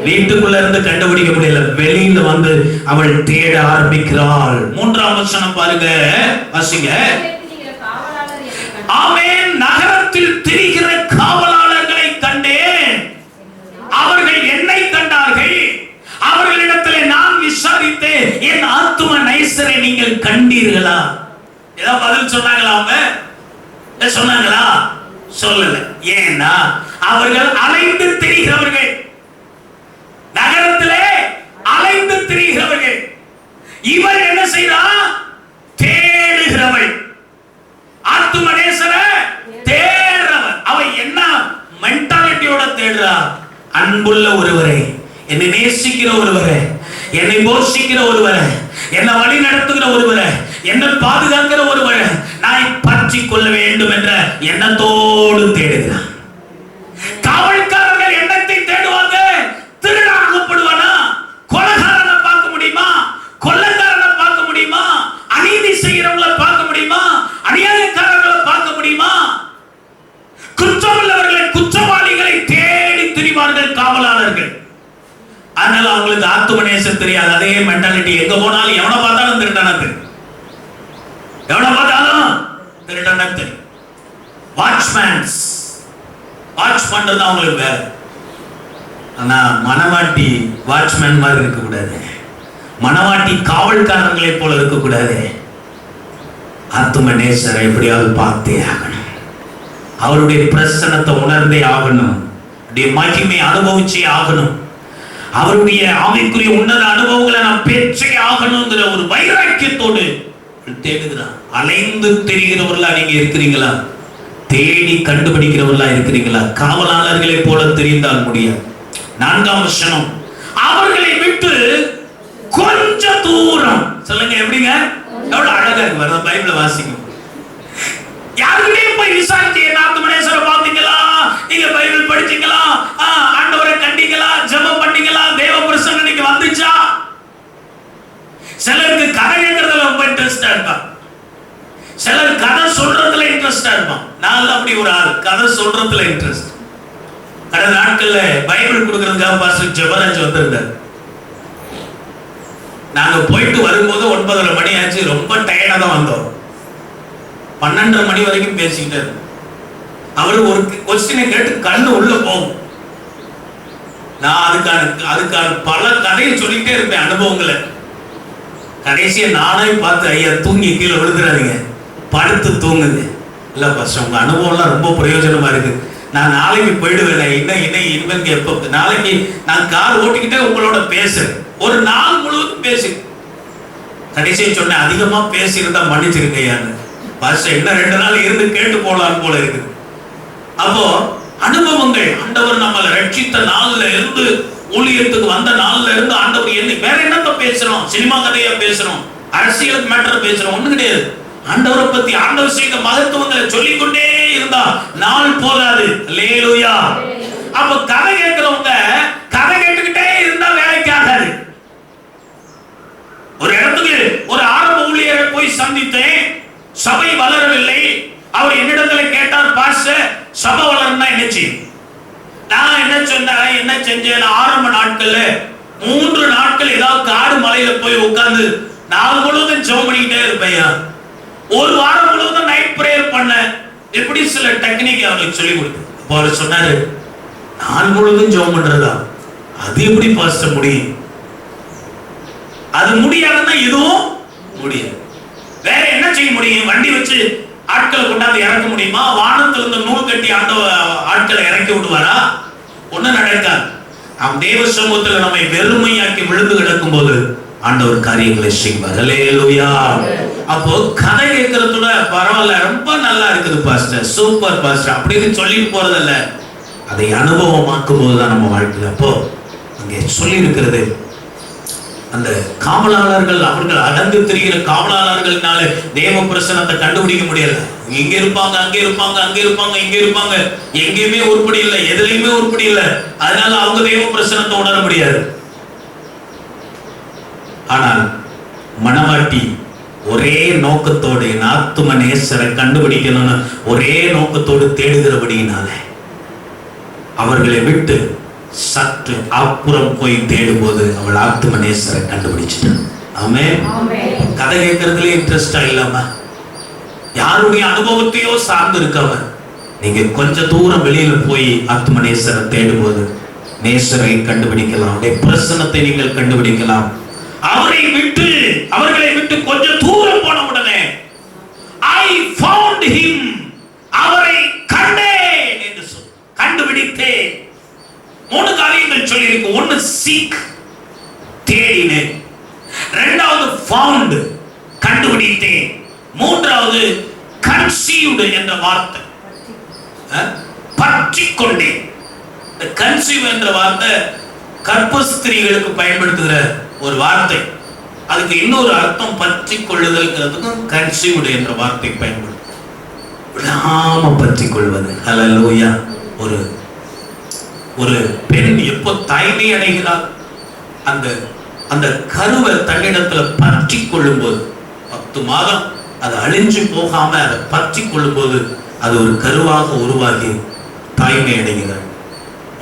வீட்டுக்குள்ள இருந்து கண்டுபிடிக்க முடியல, வெளியில வந்து அவள் தேட ஆரம்பிக்கிறாள். 3ஆம் வசனம் பாருங்க, வாசிங்க. ஆமென். நகரத்தில் திரிகிற காவலாளர்களை கண்டேன், அவர்கள் என்னை கண்டார்கள், அவர்களிடத்திலே நான் விசாரித்தேன், என் ஆத்தும நேசரை நீங்கள் கண்டீர்களா? ஏதாவது பதில் சொன்னாங்களா? அவங்க சொன்னாங்களா? சொல்லல. ஏன்னா அவர்கள் அலைந்து திரிகிறவர்கள், நகரத்திலே அலைந்து திரிகிறவர்கள். இவர் என்ன செய்றா? தேடுகிறவள், ஆத்துமநேசரை தேடுறவன். அவன் என்ன மென்டாலிட்டியோட தேடுறா? அன்புள்ள ஒருவரை, என்னை நேசிக்கிற ஒருவரை, என்னை போஷிக்கிற ஒருவரை, என்னை வழி நடத்துகிற ஒருவரை, என்னை பாதுகாக்கிற ஒருவரை நான் பற்றி கொள்ள வேண்டும் என்ற எண்ணத்தோடு தேடுகிறான். காவல்காரர்கள் எண்ணத்தை தேடுவாங்க. திருடாகப்படுவானா? கொலைகாரனை பார்க்க முடியுமா? கொள்ளைக்காரனை பார்க்க முடியுமா? அநீதி செய்கிறவங்களை பார்க்க முடியுமா? அநியாயக்காரர்களை பார்க்க முடியுமா? குற்றமுள்ளவர்களை, குற்றவாளிகளை தேடி திரிவார்கள் காவலாளர்கள். அதனால அவங்களுக்கு ஆத்துமநேசர் தெரியாது. அதே மென்டாலிட்டி, எங்க போனாலும் எவனை பார்த்தாலும் திருடனா தெரியும், எவனை பார்த்தாலும் திருடனா தெரியும். வாட்ச்மேன்ஸ், வாட்ச் பண்றது அவங்களுக்கு வேற. ஆனா மனவாட்டி வாட்ச்மேன் மாதிரி இருக்க கூடாது, மனவாட்டி காவல்காரர்களை போல இருக்க கூடாது. ஆத்துமநேசரை எப்படியாவது பார்த்தே ஆகணும், அவருடைய பிரசன்னத்தை உணர்ந்தே ஆகணும், மகிமை அனுபவிச்சே ஆகணும். அவருடைய ஆவிக்குரிய உன்னத அனுபவங்களை நான் பெற்றே ஆகணுங்கிற ஒரு வைராக்கியத்தோடு தேடுகிறான். அலைந்து தெரிகிறவர்களா நீங்க இருக்கிறீங்களா? தேடி கண்டுபிடிக்கிறவர்களா இருக்கிறீங்களா? காவலாளர்களை போல தெரிந்தால் முடியாது. 4ஆம் வசனம், அவர்களை விட்டு கொஞ்ச தூரம். சொல்லுங்க எப்படிங்க? எவ்வளவு அழகா இருக்கு பைபிள வாசிக்கும். யாருக்கிட்டே போய் விசாரிச்சு, நாத்துமனேஸ்வர பாத்தீங்களா, நீங்க பைபிள் படிச்சீங்களா, ஆண்டவரை கண்டீங்களா, ஜெபம் பண்ணீங்களா, தேவ பிரசன்னம் நீங்க வந்துச்சா? சிலருக்கு கதை கேட்கறதுல ரொம்ப இன்ட்ரெஸ்டா இருப்பான், சிலர் கதை சொல்றதுல இன்ட்ரெஸ்டா இருப்பான். நான் அப்படி ஒரு ஆள், கதை சொல்றதுல இன்ட்ரெஸ்ட். கடந்த நாட்கள்ல பைபிள் கொடுக்கறதுக்காக பாஸ்டர் ஜெபராஜ் வந்திருந்தார். நாங்க போயிட்டு வரும்போது 9:30 மணி ஆச்சு. ரொம்ப டயர்டா தான் வந்தோம். 12:30 மணி வரைக்கும் பேசிக்கிட்டாரு. அவரு ஒரு கொஸ்டினை கேட்டு கண்ணு உள்ள போகும். நான் அதுக்கான பல கதையை சொல்லிட்டே இருப்பேன், அனுபவங்களை. கடைசியா நானே பார்த்து, ஐயா தூங்கி கீழே விழுந்துடாதீங்க, படுத்து தூங்குங்க. இல்ல பாஸ்டர் உங்க அனுபவம்லாம் ரொம்ப பிரயோஜனமா இருக்கு, நான் நாளைக்கு போயிடுவேன், இனிமேல் எப்ப நாளைக்கு நான் கார் ஓட்டிக்கிட்டே உங்களோட பேசுறேன், ஒரு நாள் முழுவதும் பேசு. கடைசியை சொன்னேன், அதிகமா பேசியிருந்தா மன்னிச்சிருக்கையான்னு. பாஸ்டர் என்ன 2 நாள் இருந்து கேட்டு போலாம் போல இருக்கு. அப்போ அனுபவங்கள், ஆண்டவர் நம்மளை ரட்சித்த நாள்ல இருந்து, ஊழியத்துக்கு வந்த நாள்ல இருந்து ஆண்டவர் என்ன வேற என்னத்த பேசுறோம்? சினிமா கதையா பேசுறோம், அரசியல் மேட்டர் பேசுறோம்? ஒண்ணு கிடையாது. ஆண்டவரை பத்தி, ஆண்டவர் செய்த மகத்துவங்களை சொல்லிக்கொண்டே இருந்தா நாள் போதாது. அல்லேலூயா. அப்ப கதை கேட்கிறவங்க கதை கேட்டுக்கிட்டே இருந்தா வேலைக்கு ஆகாது. ஒரு இடத்துக்கு ஒரு ஆரம்ப ஊழியரை போய் சந்தித்தேன், சபை வளரவில்லை. அவர் என்னிடத்துல கேட்டார், பாஸ்டர் சபை வளரணும்னா என்ன செய்யும்? நான் என்ன சொன்னேன், என்ன செஞ்சேன்? ஆரம்ப நாட்கள்ல 3 நாட்கள் ஏதாவது காடு மலையில போய் உட்கார்ந்து நாள் முழுவதும் ஜெபம் பண்ணிக்கிட்டே இருப்பேன். ஒரு வாரம் முழுவதும் நைட் பிரேயர் பண்ண. எப்படி சில டெக்னிக் அவங்களுக்கு சொல்லி கொடுத்து. அப்போ அவர் சொன்னாரு, நாள் முழுவதும் ஜெபம் பண்றதா? அது எப்படி பாஸ்டர் முடியும்? அது முடியாதுன்னா இதுவும் முடியாது. வேற என்ன செய்ய முடியும்? வண்டி வச்சு ஆட்களை கொண்டாந்து இறக்க முடியுமா? வானத்திலிருந்து நூல் கட்டி அந்த ஆட்களை இறக்கி விடுவாரா? ஒண்ணு நடக்காது. நாம் தேவ சமூகத்துல நம்மை வெறுமையாக்கி விழுந்து கிடக்கும் போது ஆண்டவர் காரியங்களை செய்வார். அல்லேலூயா. அப்போ கதை கேட்கறதுல பரவாயில்ல, ரொம்ப நல்லா இருக்குது பாஸ்டர், சூப்பர் பாஸ்டர் அப்படின்னு சொல்லிட்டு போறதில்ல, அதை அனுபவமாக்கும் போதுதான் நம்ம வாழ்க்கையில். அப்போ அங்கே சொல்லி இருக்கிறது, அந்த காவலாளர்கள், அவர்கள் அடர்ந்து திரிகிற காவலாளர்கள்னால தேவ பிரசன்னத்தை கண்டுபிடிக்க முடியல. இங்க இருப்பாங்க, அங்க இருப்பாங்க, அங்க இருப்பாங்க, இங்க இருப்பாங்க, எங்கேயுமே உருப்படி இல்லை, எதுலையுமே உருப்படி இல்லை. அதனால அவங்க தேவ பிரசன்னத்தை உணர முடியாது. ஆனால் மணவாட்டி ஒரே நோக்கத்தோடு, என் ஆத்தும நேசரை கண்டுபிடிக்கணும்னு ஒரே நோக்கத்தோடு தேடுகிறபடியினால அவர்களை விட்டு சற்று அப்புறம் போய் தேடும்போது அவள் ஆத்தும நேசரை கண்டுபிடிச்சிட்டான். ஆமென். கதை கேட்கறதுல இன்ட்ரெஸ்டா இல்லாம, யாருடைய அனுபவத்தையோ சார்ந்து இருக்காம, நீங்க கொஞ்ச தூரம் வெளியில போய் ஆத்தும நேசரை தேடும்போது நேசரை கண்டுபிடிக்கலாம், அவருடைய பிரசன்னத்தை நீங்கள் கண்டுபிடிக்கலாம். அவர்களை விட்டு கொஞ்சம் தூரம் போன உடனே I found him, அவரை கண்டேன் என்று சொல், கண்டுபிடித்தேன். 3 காரியங்கள் சொல்லி இருக்கு. 1 சீக், தேடினேன். 2வது ஃபவுண்ட், கண்டுபிடித்தேன். 3வது கன்சீவ்டு என்ற வார்த்தை, பற்றிக் கொண்டேன். கன்சீவ் என்ற வார்த்தை கர்ப்பஸ்திரீகளுக்கு பயன்படுத்துகிற ஒரு வார்த்தை. அதுக்கு இன்னொரு அர்த்தம் பற்றிக் கொள்ளுதல்ங்கிறதுக்கும் கன்சீவ்டு என்ற வார்த்தை பயன்படுது. விடாம பற்றிக் கொள்வது. ஹல்லேலூயா. ஒரு பெண் எப்போ தாய்மை அடைகிறார், அந்த கருவை தன்னிடத்துல பற்றி கொள்ளும் போது, 10 மாதம் அது அழிஞ்சு போகாம அதை பற்றி கொள்ளும் போது அது ஒரு கருவாக உருவாகி தாய்மை அடைகிறார்.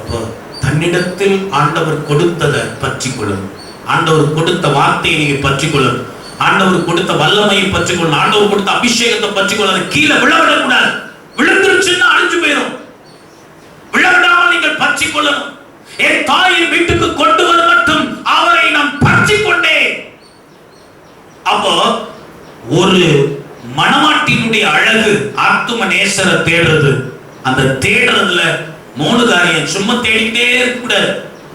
அப்போ தன்னிடத்தில் ஆண்டவர் கொடுத்ததை பற்றி கொள்ளும், ஆண்டவர் கொடுத்த வார்த்தையை நீங்க பற்றி கொள்ளும், ஆண்டவர் கொடுத்த வல்லமையை பற்றி கொள்ளும், ஆண்டவர் கொடுத்த அபிஷேகத்தை பற்றி கொள்ளும். கீழே விழவிடக்கூடாது. விழுந்துருச்சுன்னா அழிஞ்சு போயிடும். விழவிடாமல் நீங்கள் பற்றி கொள்ளணும். என் தாயின் வீட்டுக்கு கொண்டு வர மட்டும் அவரை நாம் பற்றி கொண்டேன். அப்போ ஒரு மணவாட்டினுடைய அழகு ஆத்தும நேசரை தேடுறது. அந்த தேடுறதுல 3 காரியம். சும்மா தேடிக்கிட்டே இருக்க கூடாது.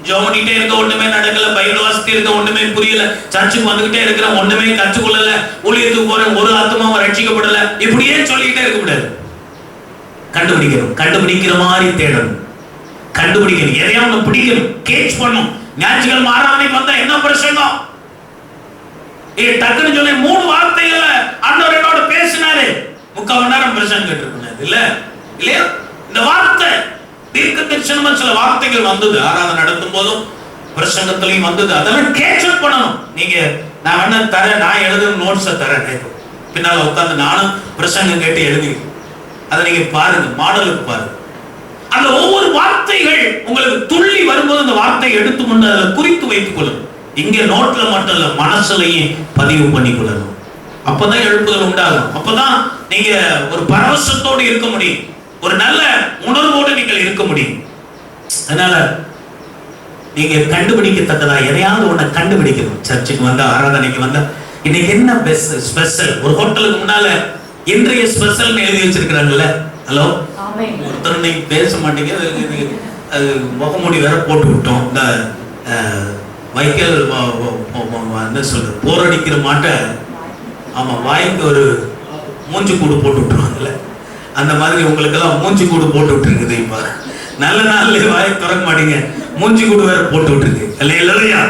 ஜெபம் பண்ணிட்டே இருக்க ஒண்ணுமே நடக்கல, பைபிள் வாசிட்டு இருக்க ஒண்ணுமே புரியல, சர்ச்சுக்கு வந்துகிட்டே இருக்கிற ஒண்ணுமே கற்றுக்கொள்ளல, ஊழியத்துக்கு போற ஒரு ஆத்மாவும் ரட்சிக்கப்படல, இப்படியே சொல்லிக்கிட்டே இருக்க கூடாது. கண்டுபிடிக்கணும், கண்டுபிடிக்கிற மாதிரி தேடணும், கண்டுபிடிக்கணும், எதையா ஒண்ணு பிடிக்கணும், கேட்ச் பண்ணும். ஞாயிற்றுக்கிழமை ஆராதனைக்கு வந்தா என்ன பிரசங்கம்? டக்குன்னு சொல்லி 3 வார்த்தைகளை ஆண்டவர் என்னோட பேசினாரு, 3/4 மணி நேரம் பிரசங்கம் கேட்டிருக்கணும் இல்ல இல்லையா? இந்த வார்த்தை தீர்க்க தரிசனமா சில வார்த்தைகள் வந்தது, ஆராதனை நடத்தும் போதும் பிரசங்கத்திலையும் வந்தது. அதெல்லாம் கேட்ச் பண்ணணும். நீங்க நான் வேணா தரேன், நான் எழுதுற நோட்ஸை தரேன், பின்னால உட்காந்து நானும் பிரசங்கம் கேட்டு எழுதி அதை நீங்க பாருங்க, மாடலுக்கு பாருங்க. அந்த ஒவ்வொரு வார்த்தைகள் உங்களுக்கு துள்ளி வரும்போது அந்த வார்த்தையை எடுத்துக்கொண்டு அதை குறித்து வைத்துக் கொள்ளும். இங்க நோட்ல மட்டும் இல்ல, மனசுலையும் பதிவு பண்ணிக்கொள்ளணும். அப்பதான் எழுப்புதல் உண்டாகும். அப்பதான் நீங்க ஒரு பரவசத்தோடு இருக்க முடியும், ஒரு நல்ல உணர்வோடு நீங்கள் இருக்க முடியும். அதனால நீங்க கண்டுபிடிக்கத்தக்கதா எதையாவது ஒண்ணு கண்டுபிடிக்கணும். சர்ச்சுக்கு வந்தா, ஆராதனைக்கு வந்தா, இன்னைக்கு என்ன ஸ்பெஷல்? ஒரு ஹோட்டலுக்கு முன்னால இன்றைய ஸ்பெஷல் எழுதி வச்சிருக்கிறாங்கல்ல. ஹலோ, ஒருத்தர் நீங்க பேச மாட்டீங்க, அது முகமூடி வேற போட்டு விட்டோம். இந்த வைக்கல் என்ன சொல்ற, போரடிக்கிற மாட்டை, ஆமா, வாய்க்கு ஒரு மூஞ்சி கூடு போட்டு விட்டுருவாங்கல்ல, அந்த மாதிரி உங்களுக்கெல்லாம் மூஞ்சி கூடு போட்டு விட்டுருக்குது. இப்ப நல்ல நாள்ல வாயை திறக்க மாட்டீங்க, மூஞ்சி கூடு வேற போட்டு விட்டுருக்கு இல்லையா?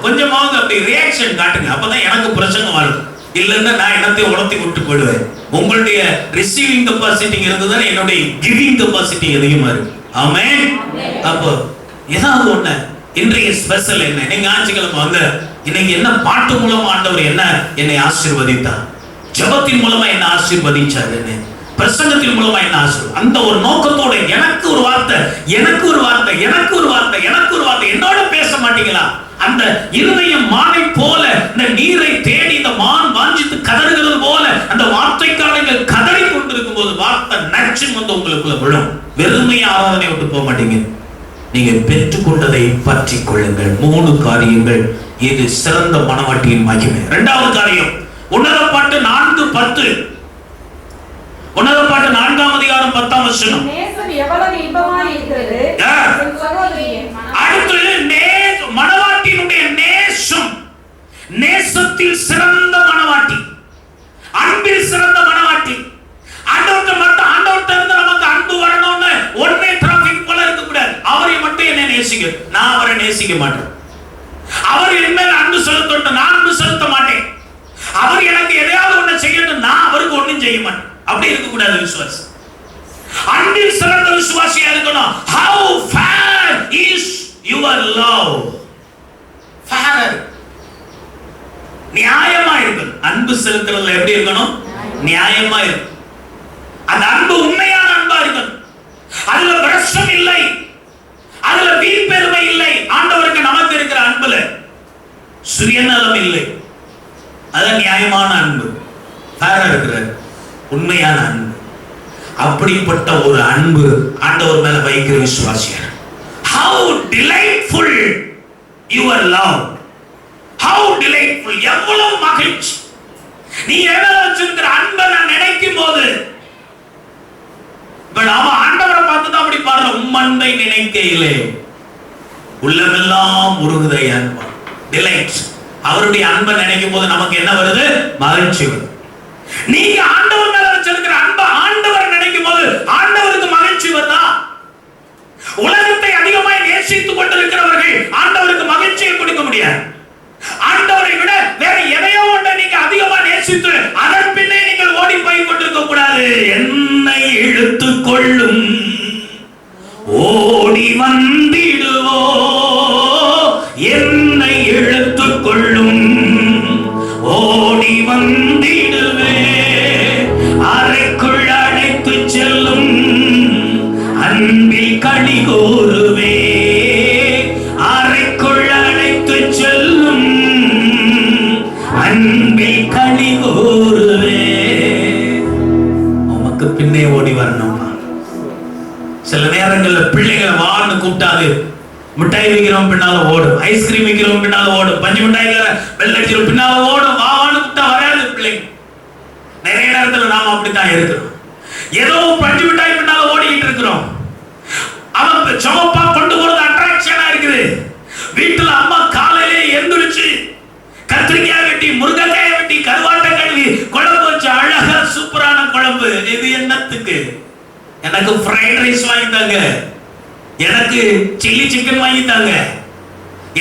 கொஞ்சமாவது அப்படி ரியாக்ஷன் காட்டுங்க, அப்பதான் எனக்கு பிரச்சனை வரும். இல்லைன்னா நான் என்னத்தையும் உணர்த்தி விட்டு போயிடுவேன். உங்களுடைய ரிசீவிங் கெப்பாசிட்டி இருந்ததுன்னா என்னுடைய கிவிங் கெப்பாசிட்டி அதிகமா இருக்கு. ஆமென். அப்போ ஏதாவது ஒண்ணு, இன்றைய ஸ்பெஷல் என்ன? நீங்க ஞாயிற்றுக்கிழமை வந்து இன்னைக்கு என்ன பாட்டு மூலமா ஆண்டவர் என்ன என்னை ஆசீர்வதித்தார், ஜெபத்தின் மூலமா என்ன ஆசீர்வதிச்சார், என்ன பிரசங்கத்தின் மூலமா என்ன ஆசீர்வாதம், அந்த ஒரு நோக்கத்தோட எனக்கு ஒரு வார்த்தை, எனக்கு ஒரு வார்த்தை, எனக்கு ஒரு வார்த்தை, எனக்கு ஒரு வார்த்தை, என்னோட பேச மாட்டீங்களா? அந்த இருதயம் மானை போல இந்த நீரை தேடி இந்த மான் வாஞ்சித்து கதறுகிறது போல அந்த வார்த்தைக்காரர்கள் கதறி கொண்டிருக்கும் போது வார்த்தை நச்சு வந்து உங்களுக்குள்ள விழும். வெறுமையா ஆராதனை விட்டு போக மாட்டீங்க. நீங்க பெற்றுக்கொண்டதை பற்றி கொள்ளுங்கள். 3 காரியங்கள். இது சிறந்த மனவாட்டியின் மகிமை. 2வது காரியம், உன்னதப்பாட்டு 4:10. உன்னதப்பாட்டு 4ஆம் அதிகாரம் 10ஆம் வசனம். நேசம் எவ்வளவு இன்பமாய் இருக்கிறது என் சகோதரியே. அடுத்து மனவாட்டியினுடைய நேசம். நேசத்தில் சிறந்த மனவாட்டி, அன்பில் சிறந்த மனவாட்டி. ஆண்டவர்ட்ட மட்டும், ஆண்டவர்ட்ட இருந்து நமக்கு அன்பு வரணும்னு ஒண்ணே டிராபிக் போல இருக்க கூடாது. அவரை மட்டும் என்ன நேசிக்க, நான் அவரை நேசிக்க மாட்டேன். அவர் என் மேல அன்பு செலுத்தட்டும், நான் அன்பு செலுத்த மாட்டேன். அவர் எனக்கு எதையாவது ஒண்ணு செய்யட்டும், நான் அவருக்கு ஒண்ணும் செய்ய மாட்டேன். அப்படி இருக்க கூடாது விசுவாசி. அன்பில் சிறந்த விசுவாசியா இருக்கணும். How fair is your love? fair, நியாயமா இருக்கணும். அன்பு செலுத்துறதுல எப்படி இருக்கணும்? நியாயமா இருக்கணும். அந்த அன்பு உண்மையான அன்பா இருக்கணும். அதுல பிரச்சனை இல்லை, அதுல வீண்பெருமை இல்லை. ஆண்டவருக்கு நமக்கு இருக்கிற அன்புல சுயநலம் இல்லை. அது நியாயமான அன்பு, ஃபேரா இருக்கிற உண்மையான அன்பு. அப்படிப்பட்ட ஒரு அன்பு ஆண்டவர் மேல வைக்கிற விசுவாசியர். How delightful your love, how delightful, எவ்வளவு மகிழ்ச்சி. நீ எவ்வளவு வச்சிருக்கிற அன்பை நான் நினைக்கும் போது, நாம ஆண்டவரை பார்த்து தான் அப்படி பாடுற, உம்மன்பை நினைக்கையிலே உள்ளமெல்லாம் உருகுதை அன்பா. டிலைட், அவருடைய அன்பை நினைக்கும் போது நமக்கு என்ன வருது? மகிழ்ச்சி வருது. நீங்க ஆண்டவர் மேல வச்சிருக்கிற அன்பை ஆண்டவர் நினைக்கும் போது ஆண்டவருக்கு மகிழ்ச்சி வருதா? உலகத்தை அதிகமாய் நேசித்துக் கொண்டிருக்கிறவர்கள் ஆண்டவருக்கு மகிழ்ச்சியை கொடுக்க முடியாது. ஆண்டவரை விட வேற எதையோ ஒன்றை நீங்க அதிகமா நேசித்து அதன் பின்னே நீங்கள் ஓடி போய் கொண்டிருக்க கூடாது. என்னை இழுத்துக் கொள்ளும், ஓடி வந்திடுவோ, என்னை இழுத்துக் கொள்ளும், ஓடி வந்திடுவே, அறைக்குள் அழைத்து செல்லும், அன்பில் களி கூறுவே, அறைக்குள் அழைத்து செல்லும், அன்பில் களி கூறுவே. உமக்கு பின்னே ஓடி வரணும். சில நேரங்கள்ல பிள்ளைகளை வான்னு கூப்பிட்டாது, மிட்டாய் வைக்கிறவன் பின்னால ஓடும், ஐஸ்கிரீம் வைக்கிறவன் பின்னால ஓடும், பஞ்சு மிட்டாய் வெள்ளை அடிக்கிறவன் பின்னால ஓடும். வான்னு கூப்பிட்டா வராது பிள்ளைங்க. நிறைய நேரத்துல நாம அப்படித்தான் இருக்கிறோம். ஏதோ பஞ்சு மிட்டாய் பின்னால ஓடிக்கிட்டு இருக்கிறோம். அவன் சமப்பா கொண்டு போறது அட்ராக்ஷனா இருக்குது. வருது. வீட்டுல அம்மா காலையிலே எந்திரிச்சு கத்திரிக்காய் வெட்டி, முருங்கைக்காய் வெட்டி, கருவாட்டை கழுவி குழம்பு வச்சு அழகா சூப்பரான குழம்பு. இது என்னத்துக்கு? எனக்கு ஃப்ரைட் ரைஸ் வாங்கிட்டாங்க, எனக்கு சில்லி சிக்கன் வாங்கிட்டாங்க,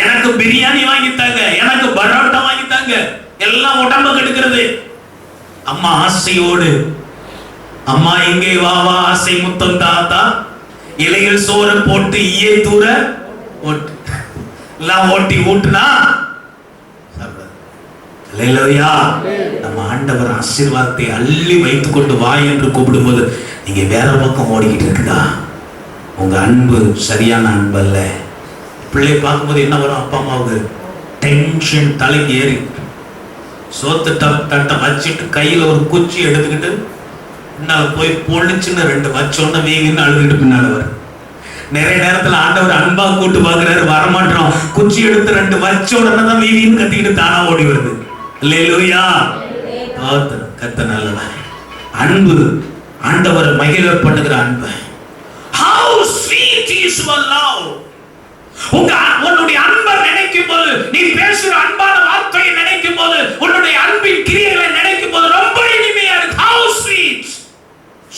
எனக்கு பிரியாணி வாங்கிட்டாங்க, எனக்கு பரோட்டா வாங்கிட்டாங்க. எல்லாம் உடம்பு கெடுக்கிறது. அம்மா ஆசையோடு, அம்மா இங்கே வா வா, ஆசை முத்தம் தாத்தா, இலையில் சோறு போட்டு ஈயை தூர ஓட்டு எல்லாம் ஓட்டி ஊட்டுனா அல்லேலூயா. நம்ம ஆண்டவர் ஆசீர்வாதத்தை அள்ளி வைத்துக் கொண்டு வா என்று கூப்பிடும்போது நீங்க வேற பக்கம் ஓடிக்கிட்டு இருக்குதா? உங்க அன்பு சரியான அன்பு அல்ல. பிள்ளை பார்க்கும்போது என்ன வரும்? அப்பா அம்மாவுக்கு டென்ஷன் தலைக்கு ஏறி சோத்து தட்டை வச்சுட்டு கையில ஒரு குச்சி எடுத்துக்கிட்டு பின்னால போய் பொழிச்சுன்னு 2 வச்சோன்னு வீங்கன்னு அழுதுகிட்டு பின்னால வரும். நிறைய நேரத்துல ஆண்டவர் அன்பா கூட்டு பாக்குறாரு, வரமாட்டோம். குச்சி எடுத்து 2 வச்ச உடனே தான் வீங்கன்னு கத்திக்கிட்டு தானா ஓடி வருது. அல்லேலூயா. கத்த நல்லவன். அன்பு ஆண்டவர் மகிழ பண்ணுகிற அன்பு. How sweet is your love. உன்னுடைய அன்பை நினைக்கும் போது, நீ பேசுற அன்பான வார்த்தையை நினைக்கும் போது, உன்னுடைய அன்பின் கிரியைகளை நினைக்கும் போது ரொம்ப இனிமையா இருக்கு. How sweet.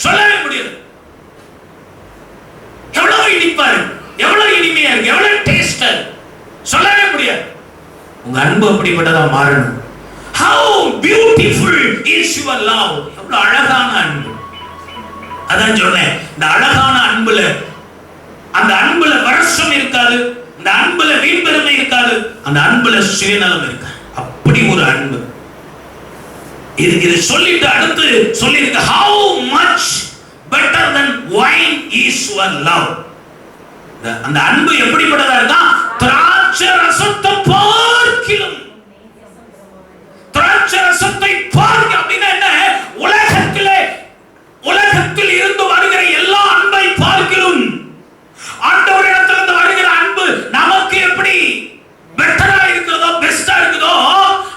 சொல்லவே முடியாது. எவ்வளவு இனிப்பா இருக்கு, எவ்வளவு இனிமையா இருக்கு, எவ்வளவு டேஸ்டா இருக்கு, சொல்லவே முடியாது. உங்க அன்பு அப்படிப்பட்டதா மாறணும். How beautiful is your love. எவ்வளவு அழகான அன்பு. அதான் சொன்னேன், இந்த அழகான அன்புல, அந்த அன்புல வருஷம் இருக்காது, அந்த அன்புல வீண்பெருமை இருக்காது, அந்த அன்புல சுயநலம் இருக்காது. அப்படி ஒரு அன்பு. இது சொல்லிட்டு அடுத்து சொல்லிருக்கு, how much better than wine is your love. அந்த அன்பு எப்படிப்பட்டதா இருக்கா? திராட்சை ரசத்தை பார்க்கிலும். திராட்சை ரசத்தை பார்க்க அப்படின்னா என்ன? உலகத்தில் இருந்து வருகிற எல்லா அன்பை பார்க்கிலும் ஆண்டவரிடத்திலிருந்து வருகிற அன்பு நமக்கு எப்படி பெட்டரா இருக்கிறதோ, பெஸ்டா இருக்குதோ,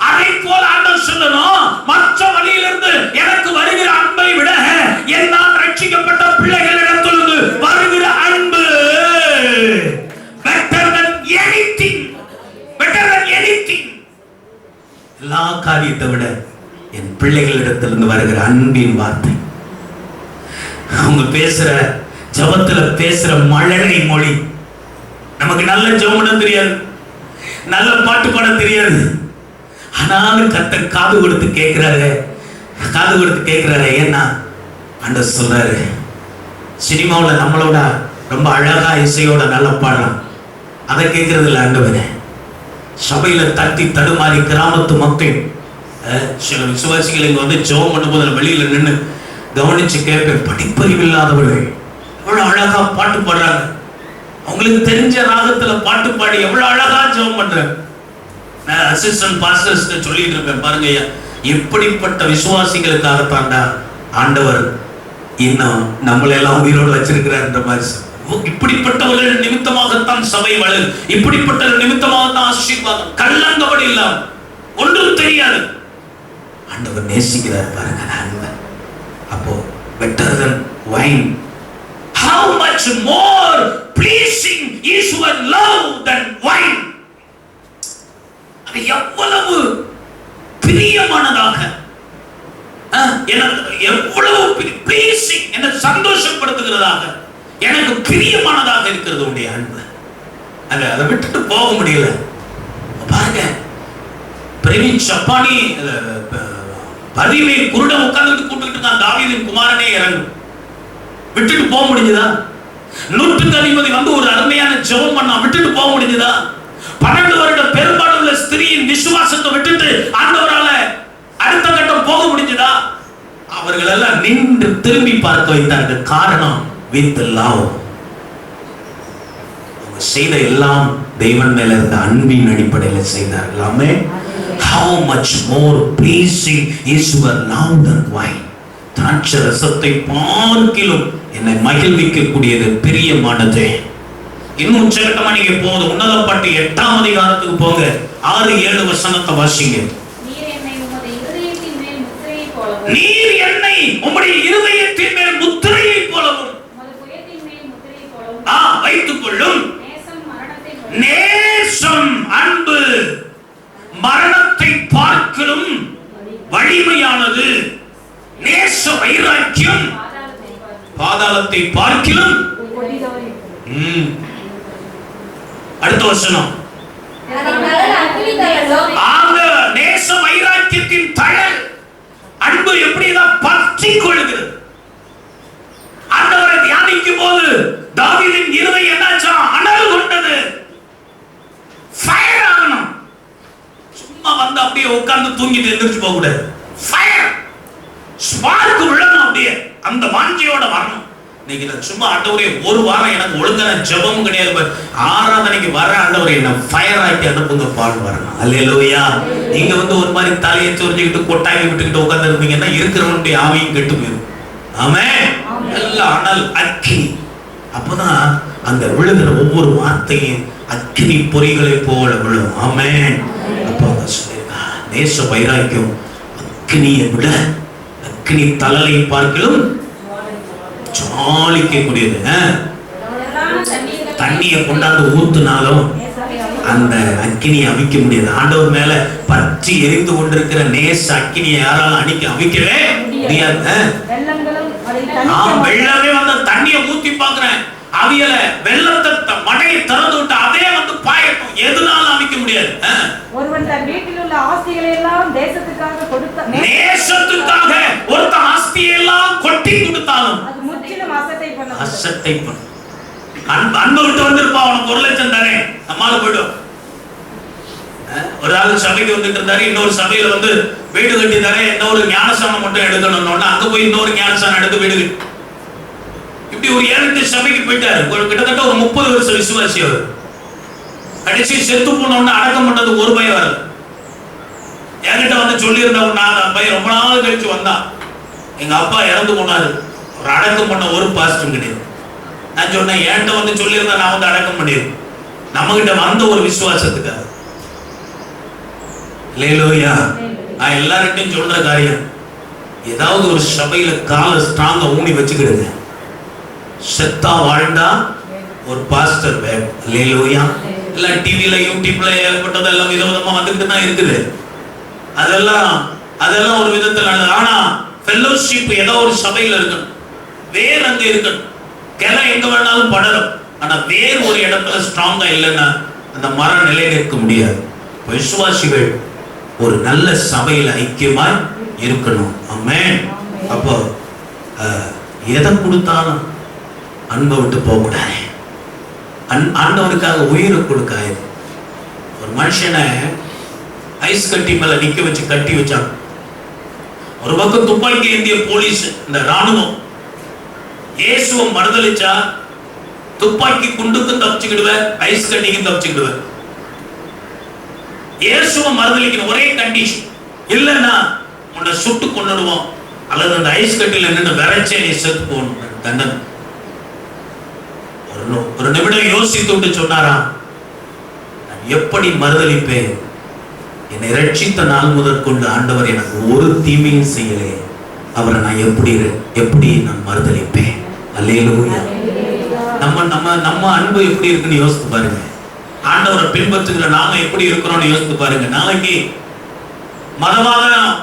அதை போல ஆண்டவர் சொல்லணும், மற்ற வழியிலிருந்து எனக்கு வருகிற அன்பை விட என்னால் ரட்சிக்கப்பட்ட பிள்ளைகளிடத்திலிருந்து வருகிற அன்பு better than anything, better than anything. எல்லா காரியத்தை விட என் பிள்ளைகளிடத்திலிருந்து வருகிற அன்பின் வார்த்தை, அவங்க பேசுற ஜபத்துல பேசுற மழலை மொழி. நமக்கு நல்ல ஜெபம் தெரியாது, நல்ல பாட்டு பாட தெரியாது, ஆனாலும் கர்த்தர் காது கொடுத்து கேட்கிறாரு. ஏன்னா ஆண்டவர் சொல்றாரு, சினிமாவில் நம்மளோட ரொம்ப அழகா இசையோட நல்லா பாடுறான், அதை கேட்கறது இல்லை ஆண்டவரே. சபையில தட்டி தடுமாறி கிராமத்து மக்கள், சில விசுவாசிகள் இங்க வந்து ஜெபம் பண்ணும்போது வெளியில நின்று கவனிச்சு கேட்பேன். படிப்பறிவு இல்லாதவர்கள் எவ்வளவு அழகா பாட்டு பாடுறாங்க, அவங்களுக்கு தெரிஞ்ச ராகத்துல பாட்டு பாடி எவ்வளவு அழகா ஜெபம் பண்றாங்க. நான் அசிஸ்டன்ட் பாஸ்டர்ஸ் சொல்லிட்டு இருப்பேன், பாருங்க ஐயா, இப்படிப்பட்ட விசுவாசிகளுக்காகத்தாண்டா ஆண்டவர் இன்னும் நம்மளை எல்லாம் உயிரோடு வச்சிருக்கிறார்ன்ற மாதிரி. இப்படிப்பட்டவர்கள் நிமித்தமாகத்தான் சபை வளரு, இப்படிப்பட்ட நிமித்தமாகத்தான் ஆசீர்வாதம். கள்ளங்கபடி இல்லாம, ஒன்றும் தெரியாது, ஆண்டவர் நேசிக்கிறார் பாருங்க அன்பை. அப்போ better than wine. How much more pleasing is your love than wine. அது எவ்வளவு பிரியமானதாக, எனக்கு எவ்வளவு pleasing, என்னை சந்தோஷப்படுத்துகிறதாக, எனக்கு பிரியமானதாக இருக்கிறது உடைய அன்பு. அதை விட்டுட்டு போக முடியல. பாருங்க, பிரவீன் சப்பானி பதிவை குருட உட்கார்ந்து கூப்பிட்டு இருக்கான், தாவீதின் குமாரனே இறங்கு. விட்டுட்டு போக முடிஞ்சதா? 100க்கு அதிபதி வந்து ஒரு அருமையான ஜெபம் பண்ணா, விட்டுட்டு போக முடிஞ்சதா? 12 வருட பெரும்பாடுள்ள ஸ்திரீயின் விசுவாசத்தை விட்டுட்டு ஆண்டவரால அடுத்த கட்டம் போக முடிஞ்சதா? அவர்கள் எல்லாம் நின்று திரும்பி பார்க்க வைத்தார்கள். காரணம், வித் லவ். அவங்க செய்த எல்லாம் தெய்வன் மேல இருந்த அன்பின் அடிப்படையில் செய்தார்கள். ஆமென். How much more pleasing is your love than wine. திராட்சை ரசத்தை பார்க்கிலும் என்னை மகிழ்விக்கக்கூடியது பிரியமானது. இன்னும் உச்சகட்டமா நீங்க போது உன்னத பாட்டு 8ஆம் அதிகாரத்துக்கு போங்க, 6-7 வசனத்தை வாசிங்க. நீர் என்னை உம்முடைய இருதயத்தின் மேல் முத்திரையைப் போலவும், நீர் என்னை உம்முடைய இருதயத்தின் மேல் முத்திரையைப் போலவும், உமது புயத்தின் மேல் முத்திரையைப் போலவும் வைத்துக் கொள்ளும். நேசம் மரணத்தை வலிமையானது. நேச வைராக்கியம் பாதாளத்தை பார்க்கிலும். அடுத்த வசனம், ஆக நேச வைராக்கியத்தின் தழல் அன்பு எப்படிதான் பற்றி கொள்கிறது. ஆண்டவரை தியானிக்கும் போது தாவீதின் இருதயம் என்னாச்சா? அனல் கொண்டது. ஃபயர் ஆகணும். சும்மா வந்து அப்படியே உட்கார்ந்து தூங்கிட்டு எந்திரிச்சு போக கூடாது. ஃபயர் ஸ்பார்க் விழணும். அப்படியே அந்த வாஞ்சியோட வரணும். இன்னைக்கு நான் சும்மா ஆண்டவரே ஒரு வாரம் எனக்கு ஒழுங்கான ஜெபமும் கிடையாது, ஆராதனைக்கு வர ஆண்டவரே என்ன ஃபயர் ஆக்கி அனுப்புங்க பால் வரணும். அல்லேலூயா. நீங்க வந்து ஒரு மாதிரி தலையை சொரிஞ்சுக்கிட்டு கொட்டாங்கி விட்டுக்கிட்டு உட்கார்ந்து இருந்தீங்கன்னா இருக்கிறவனுடைய ஆவியும் கெட்டு போயிடும். ஆமென். எல்லாம் அனல் அக்கினி. அப்பதான் அந்த விழுகிற ஒவ்வொரு வார்த்தையும் அக்கினி பொறிகளை போல விழும். ஆமென். அப்போ சொல்லிருக்கா, நேச வைராக்கியம் அக்கினியை விட அக்கினி தழலை பார்க்கிலும் ஜாலிக்கக்கூடியது. தண்ணியை கொண்டாந்து ஊத்துனாலும் அந்த அக்கினியை அவிக்க முடியாது. ஆண்டவர் மேல பற்றி எரிந்து கொண்டிருக்கிற நேச அக்கினியை யாராலும் அவிக்கவே முடியாது. வெள்ளமே வந்து தண்ணியை ஊத்தி பாக்குறேன், அவியல வெள்ளத்தை மடையை திறந்து விட்டு அதே வந்து பாயட்டும், எதுனாலும் அவிக்க முடியாது. ஒருவன் தன் வீட்டில் உள்ள ஆஸ்திகளை எல்லாம் தேசத்துக்காக கொடுத்த நேசத்துக்காக ஒருத்த ஆஸ்தியை எல்லாம் கொட்டி கொடுத்தாலும் அது முற்றிலும் அசட்டை பண்ண. அன்பு விட்டு வந்திருப்பா, உனக்கு 1 லட்சம் தரேன், நம்மால போயிடும். ஒரு ஆள் சபைக்கு வந்துட்டு இருந்தாரு, இன்னொரு சபையில வந்து வீடு கட்டி தரேன், இன்னொரு ஞானசானம் மட்டும் எடுக்கணும்னு அங்க போய் இன்னொரு ஞானசானம் எடுத்து வீடு கட்டி இப்படி ஒரு 7-8 சபைக்கு போயிட்டாரு. கிட்டத்தட்ட ஒரு 30 வருஷம் விசுவாசி அவர். கடைசி செத்து போனோம்னு அடக்கம் பண்ணது ஒரு பையன் வரல. என்கிட்ட வந்து சொல்லி இருந்தவன், அந்த பையன் ரொம்ப நாள் கழிச்சு வந்தான், எங்க அப்பா இறந்து போனாரு, ஒரு அடக்கம் பண்ண ஒரு பாஸ்டும் கிடையாது. நான் சொன்னேன், என்கிட்ட வந்து சொல்லி இருந்தா நான் வந்து அடக்கம் பண்ணிடுவேன். நம்ம கிட்ட வந்த ஒரு விசுவாசத்துக்காக. அல்லேலூயா. நான் எல்லார்கிட்டையும் சொல்ற காரியம், ஏதாவது ஒரு சபையில கால ஸ்ட்ராங்கா ஊனி வச்சுக்கிடுங்க. செத்தா வாழ்ந்தா ஒரு பாஸ்டர் வேணும். அல்லேலூயா. எல்லாம் டிவில யூடியூப்ல ஏற்பட்டது எல்லாம் விதவிதமா வந்துட்டு தான் இருக்குது. அதெல்லாம் ஒரு விதத்துல. ஆனா ஃபெல்லோஷிப் ஏதோ ஒரு சபையில இருக்கணும், வேர் அங்க இருக்கணும். கிளை எங்க வேணாலும் படரும், ஆனா வேர் ஒரு இடத்துல ஸ்ட்ராங்கா இல்லைன்னா அந்த மரம் நிலை நிற்க முடியாது. விசுவாசிகள் ஒரு நல்ல சபையில ஐக்கியமாய் இருக்கணும். ஆமென். அப்போ எதை கொடுத்தாலும் அன்பை விட்டு போக கூடாது. ஆண்டவருக்காக உயிரை கொடுக்காது. ஒரு மனுஷனை ஐஸ் கட்டி மேல நிக்க வச்சு கட்டி வச்சாங்க. ஒரு பக்கம் துப்பாக்கி ஏந்திய போலீஸ், இந்த ராணுவம். இயேசுவை மறுதலிச்சா துப்பாக்கி குண்டுக்கும் தப்பிச்சுக்கிடுவேன், ஐஸ் கட்டிக்கும் தப்பிச்சுக்கிடுவேன். இயேசுவை மறுதலிக்கணும், ஒரே கண்டிஷன். இல்லைன்னா உன்னை சுட்டு கொண்டுடுவோம், அல்லது அந்த ஐஸ் கட்டில நின்று விரைச்சே நீ செத்து போகணும். தண்டனை. ஒரு நிமிடம் யோசித்து விட்டு சொன்னாரா, நான் எப்படி மறுதலிப்பேன்? என்னை ரட்சித்த நாள் முதற்கொண்டு ஆண்டவர் எனக்கு ஒரு தீமையும் செய்யலே, அவரை நான் எப்படி நான் மறுதலிப்பேன்? அல்லேலூயா. நம்ம அன்பு எப்படி இருக்குன்னு யோசித்து பாருங்க. ஆண்டவரை பின்பற்றுகிற நாம எப்படி இருக்கிறோம்னு யோசித்து பாருங்க. நாளைக்கு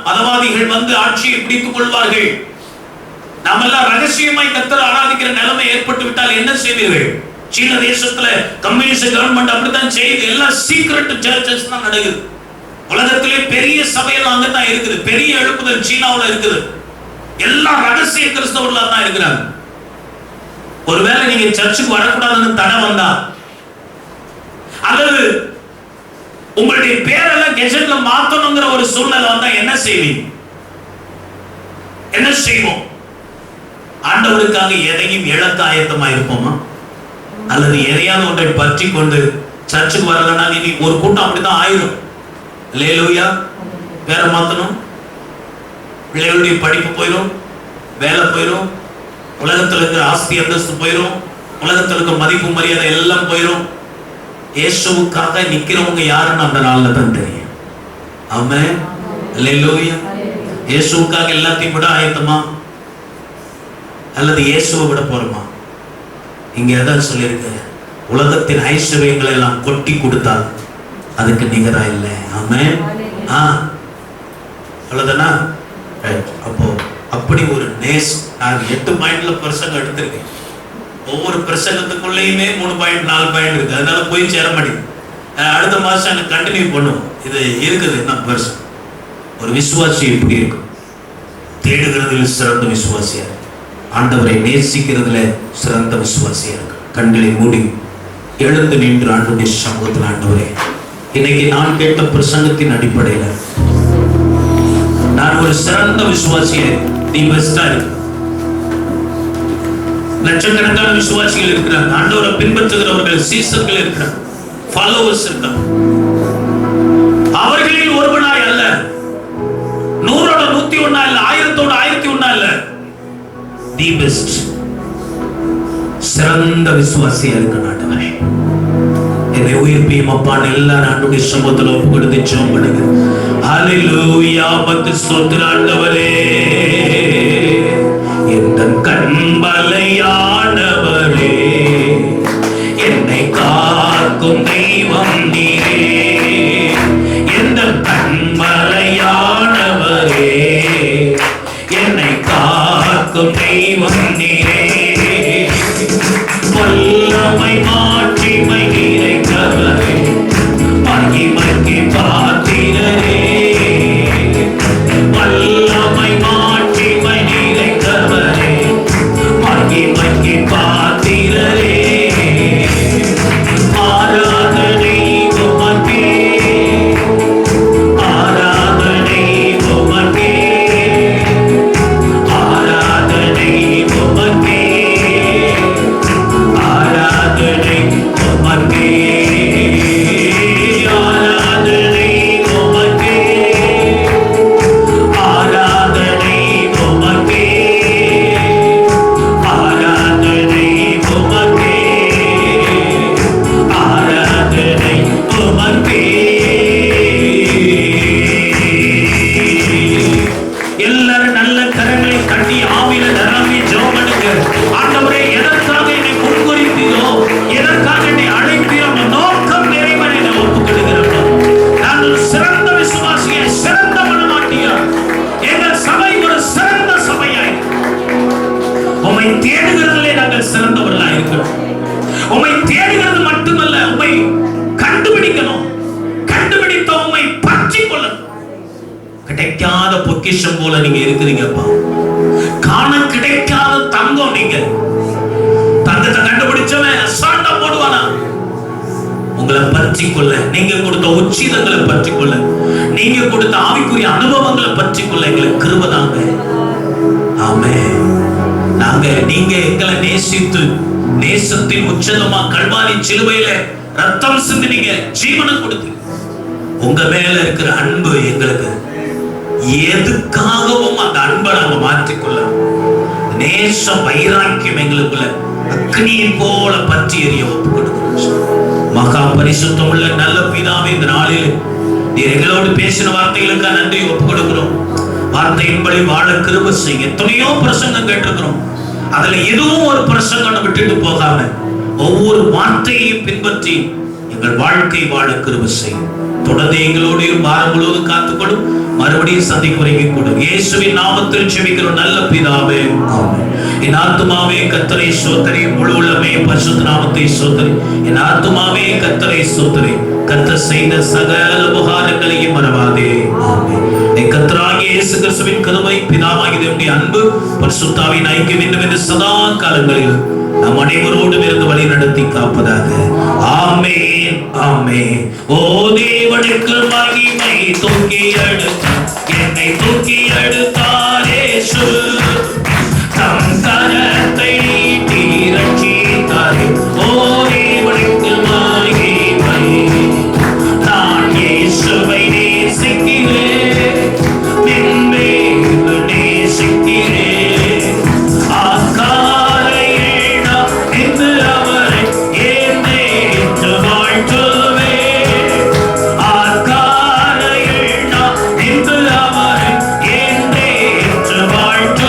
மதவாதிகள் வந்து ஆட்சியை பிடித்துக் கொள்வார்கள். நாம எல்லாம் ரகசியமாய் கர்த்தரை ஆராதிக்கிற நிலைமை ஏற்பட்டு விட்டால் என்ன செய்வீர்கள்? சீன தேசத்துல கம்யூனிஸ்ட் கவர்மெண்ட் அப்படித்தான் செய்யுது. எல்லாம் சீக்ரெட் சர்ச்சஸ் தான் நடக்குது. உலகத்திலே பெரிய சபையெல்லாம் அங்கதான் இருக்குது. பெரிய எழுப்புதல் சீனாவுல இருக்குது. எல்லாம் ரகசிய கிறிஸ்தவர்களா தான் இருக்கிறாங்க. ஒருவேளை நீங்க சர்ச்சுக்கு வரக்கூடாதுன்னு தடை வந்தா, அல்லது உங்களுடைய பேரெல்லாம் கெஜெட்ல மாத்தணுங்கிற ஒரு சூழ்நிலை வந்தா என்ன செய்வீங்க? என்ன செய்வோம்? ஆண்டவருக்காக எதையும் இழக்க ஆயத்தமா இருப்போமா? அல்லது எதையாவது ஒன்றை பற்றி கொண்டு சர்ச்சுக்கு வரலன்னா நீ ஒரு கூட்டம் அப்படிதான் ஆயிரும். அல்லேலூயா. பேரை மாத்தணும், பிள்ளைகளுடைய படிப்பு போயிடும், வேலை போயிடும், உலகத்தில் இருக்கிற ஆஸ்தி அந்தஸ்து போயிடும், உலகத்தில் இருக்கிற மதிப்பு மரியாதை எல்லாம் போயிடும். இயேசுவுக்காக நிக்கிறவங்க யாருன்னு அந்த நாள்ல தான் தெரியும். ஆமென். அல்லேலூயா. இயேசுவுக்காக எல்லாத்தையும் விட ஆயத்தமா, அல்லது இயேசுவை விட போறோமா? இங்க எதாவது சொல்லியிருக்கு, உலகத்தின் ஐஸ்வர்யங்களை எல்லாம் கொட்டி கொடுத்தால் அதுக்கு நிகரா இல்லை. ஆமென். அவ்வளவுதானா? அப்போ அப்படி ஒரு நேசம். நான் 8 பாயிண்ட்ல பிரசங்கம் எடுத்திருக்கேன். ஒவ்வொரு பிரசங்கத்துக்குள்ளேயுமே 3 பாயிண்ட் 4 பாயிண்ட் இருக்கு. அதனால போய் சேர மாட்டேங்குது. அடுத்த மாசம் எனக்கு கண்டினியூ பண்ணுவோம். இது இருக்குது என்ன பெருசு. ஒரு விசுவாசி எப்படி இருக்கும்? தேடுகிறதில் சிறந்த விசுவாசியா, ஆண்டவரை நேசிக்கிறதுல சிறந்த விசுவாசியா இருக்கு. கண்களை மூடி எழுந்து நின்று ஆண்டவருடைய சமூகத்தில், ஆண்டவரே இன்னைக்கு நான் கேட்ட பிரசங்கத்தின் அடிப்படையில் நான் ஒரு சிறந்த விசுவாசியை தி பெஸ்டா இருக்கு. லட்சக்கணக்கான விசுவாசிகள் இருக்கிறாங்க, ஆண்டவரை பின்பற்றுகிறவர்கள், சீசர்கள் இருக்கிறாங்க, ஃபாலோவர்ஸ் இருக்காங்க. அவர்களில் ஒருவனாய் அல்ல, 100ஓட 101 இல்ல, 1000ஓட 1001 இல்ல, தி பெஸ்ட் சிறந்த விசுவாசியா இருக்க ஆண்டவரே என்னை உயிர்ப்பியும் அப்பான்னு எல்லாரும் ஆண்டவருடைய சமூகத்தில் ஒப்பு கொடுத்து ஜெபம் பண்ணுங்க. ஹல்லேலூயா, பத்து ஸ்தோத்திரம் ஆண்டவரே. எந்த கண்பலையானவரே, என்னை காக்கும் தெய்வம் நீரே. எந்த கண்பலையானவரே, என்னை காக்கும் தெய்வம் நீரே. வல்லமை மாட்சிமை நிறைந்தவரே, மகிமைக்கு பாத்திரரே. வல்லமை மாட்சிமை நிறைந்தவரே, மகிமைக்கு பாத்திரரே. ஆராதனை உமக்கே, ஆராதனை உமக்கே, ஆராதனை உமக்கே, ஆராதனை உமக்கே, ஆராதனை உமக்கே, ஆராதனை உமக்கே, ஆராதனை உமக்கே, ஆராதனை உமக்கே. எல்லாரும் நல்ல கரங்களை தட்டி ஆவியில நிரம்பி ஜெபம் பண்ணுங்க. ஆண்டவரே, எதற்காக என்னை முன்குறித்தீரோ, எதற்காக என்னை அழைத்தீரோ, அந்த நோக்கம் நிறைவேற என்னை ஒப்புக்கொள்கிறோம். நான் ஒரு சிறந்த விசுவாசியை, சிறந்த மனமாட்டியா, எங்கள் சபை ஒரு சிறந்த சபையாய், உம்மை தேடுகிறதிலே நாங்கள் சிறந்தவர்களாய் இருக்கிறோம். உம்மை தேடுகிறது மட்டுமல்ல, உம்மை கண்டுபிடிக்கணும். கண்டுபிடித்த உம்மை பற்றி கொள்ளணும். கிடைக்காத பொக்கிஷம் போல நீங்க இருக்கிறீங்கப்பா. காண கிடைக்காத தங்கம் நீங்க. தங்கத்தை கண்டுபிடிச்சவன் அசால்ட்டா போடுவானா? உங்களை பற்றி கொள்ள, நீங்க கொடுத்த உச்சிதங்களை பற்றி கொள்ள, நீங்க கொடுத்த ஆவிக்குரிய அனுபவங்களை பற்றி கொள்ள எங்களுக்கு கிருபை தாங்க. ஆமென். நீங்க எங்களை நேசித்து, நேசத்தின் உச்சதமா கல்வாரி சிலுவையில ரத்தம் சிந்தினீங்க, ஜீவனை கொடுத்து. உங்க மேல இருக்கிற அன்பு எங்களுக்கு எதுக்காகவும் அந்த அன்பை நாங்க மாற்றிக்கொள்ள, நேச வைராக்கியம் எங்களுக்குள்ள அக்னியை போல பற்றி எரிய ஒப்பு கொடுக்கிறோம். மகா பரிசுத்தம் உள்ள நல்ல பிதாவே, இந்த நாளில் நீர் எங்களோடு பேசின வார்த்தைகளுக்கு நன்றி ஒப்பு கொடுக்கிறோம். வார்த்தையின்படி வாழ கிருபை செய்ய. எத்தனையோ பிரசங்கம் கேட்டிருக்கிறோம், அதுல எதுவும் ஒரு பிரசங்கம் விட்டுட்டு போகாம ஒவ்வொரு வார்த்தையையும் பின்பற்றி எங்கள் வாழ்க்கை வாழ கிருபை செய்யும். தொடர்ந்து எங்களோடு வாரம் முழுவதும் காத்துக்கொள்ளும். மறுபடியும் சந்திக்கும் வரைக்கும் கூட இயேசுவின் நாமத்தில் ஜெபிக்கிறோம் நல்ல பிதாவே, ஆமென். என் ஆத்துமாவே கர்த்தரை ஸ்தோத்திரி, முழு உள்ளமே பரிசுத்த நாமத்தை ஸ்தோத்திரி. என் ஆத்துமாவே கர்த்தரை ஸ்தோத்திரி, கர்த்தர் செய்த சகல உபகாரங்களையும் மறவாதே. ஆமென். என் கர்த்தராகிய இயேசு கிறிஸ்துவின் கிருபை, பிதாவாகிய தேவனுடைய அன்பு, பரிசுத்தாவின் ஐக்கியம் இன்னும் என்று சதா காலங்களில் நம் அனைவரோடும் இருந்து வழி நடத்தி காப்பதாக. ஆமென், ஆமென். ஓ தேவனுக்கு மகிமை, தூக்கி எடுத்தார், என்னை தூக்கி எடுத்தார் இயேசு. தம் கரத்தை நீட்டி ரட்சித்தார். ஓ தேவனுக்கு மகிமை. நான் இயேசுவை நேசிக்கிறேன், மென்மேலும் நேசிக்கிறேன். வாழ்த்து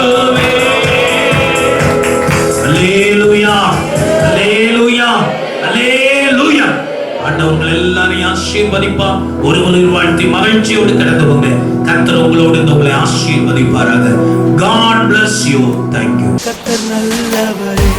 ஆண்டவர் உங்களை எல்லாரையும் ஆசீர்வதிப்பா. ஒருவரின் வாழ்த்தி மகிழ்ச்சியோடு கடந்து போங்க. கர்த்தர் உங்களோடு உங்களை ஆசீர்வதிப்பாராக. God bless you. Thank you. கர்த்தர் நல்லவரே.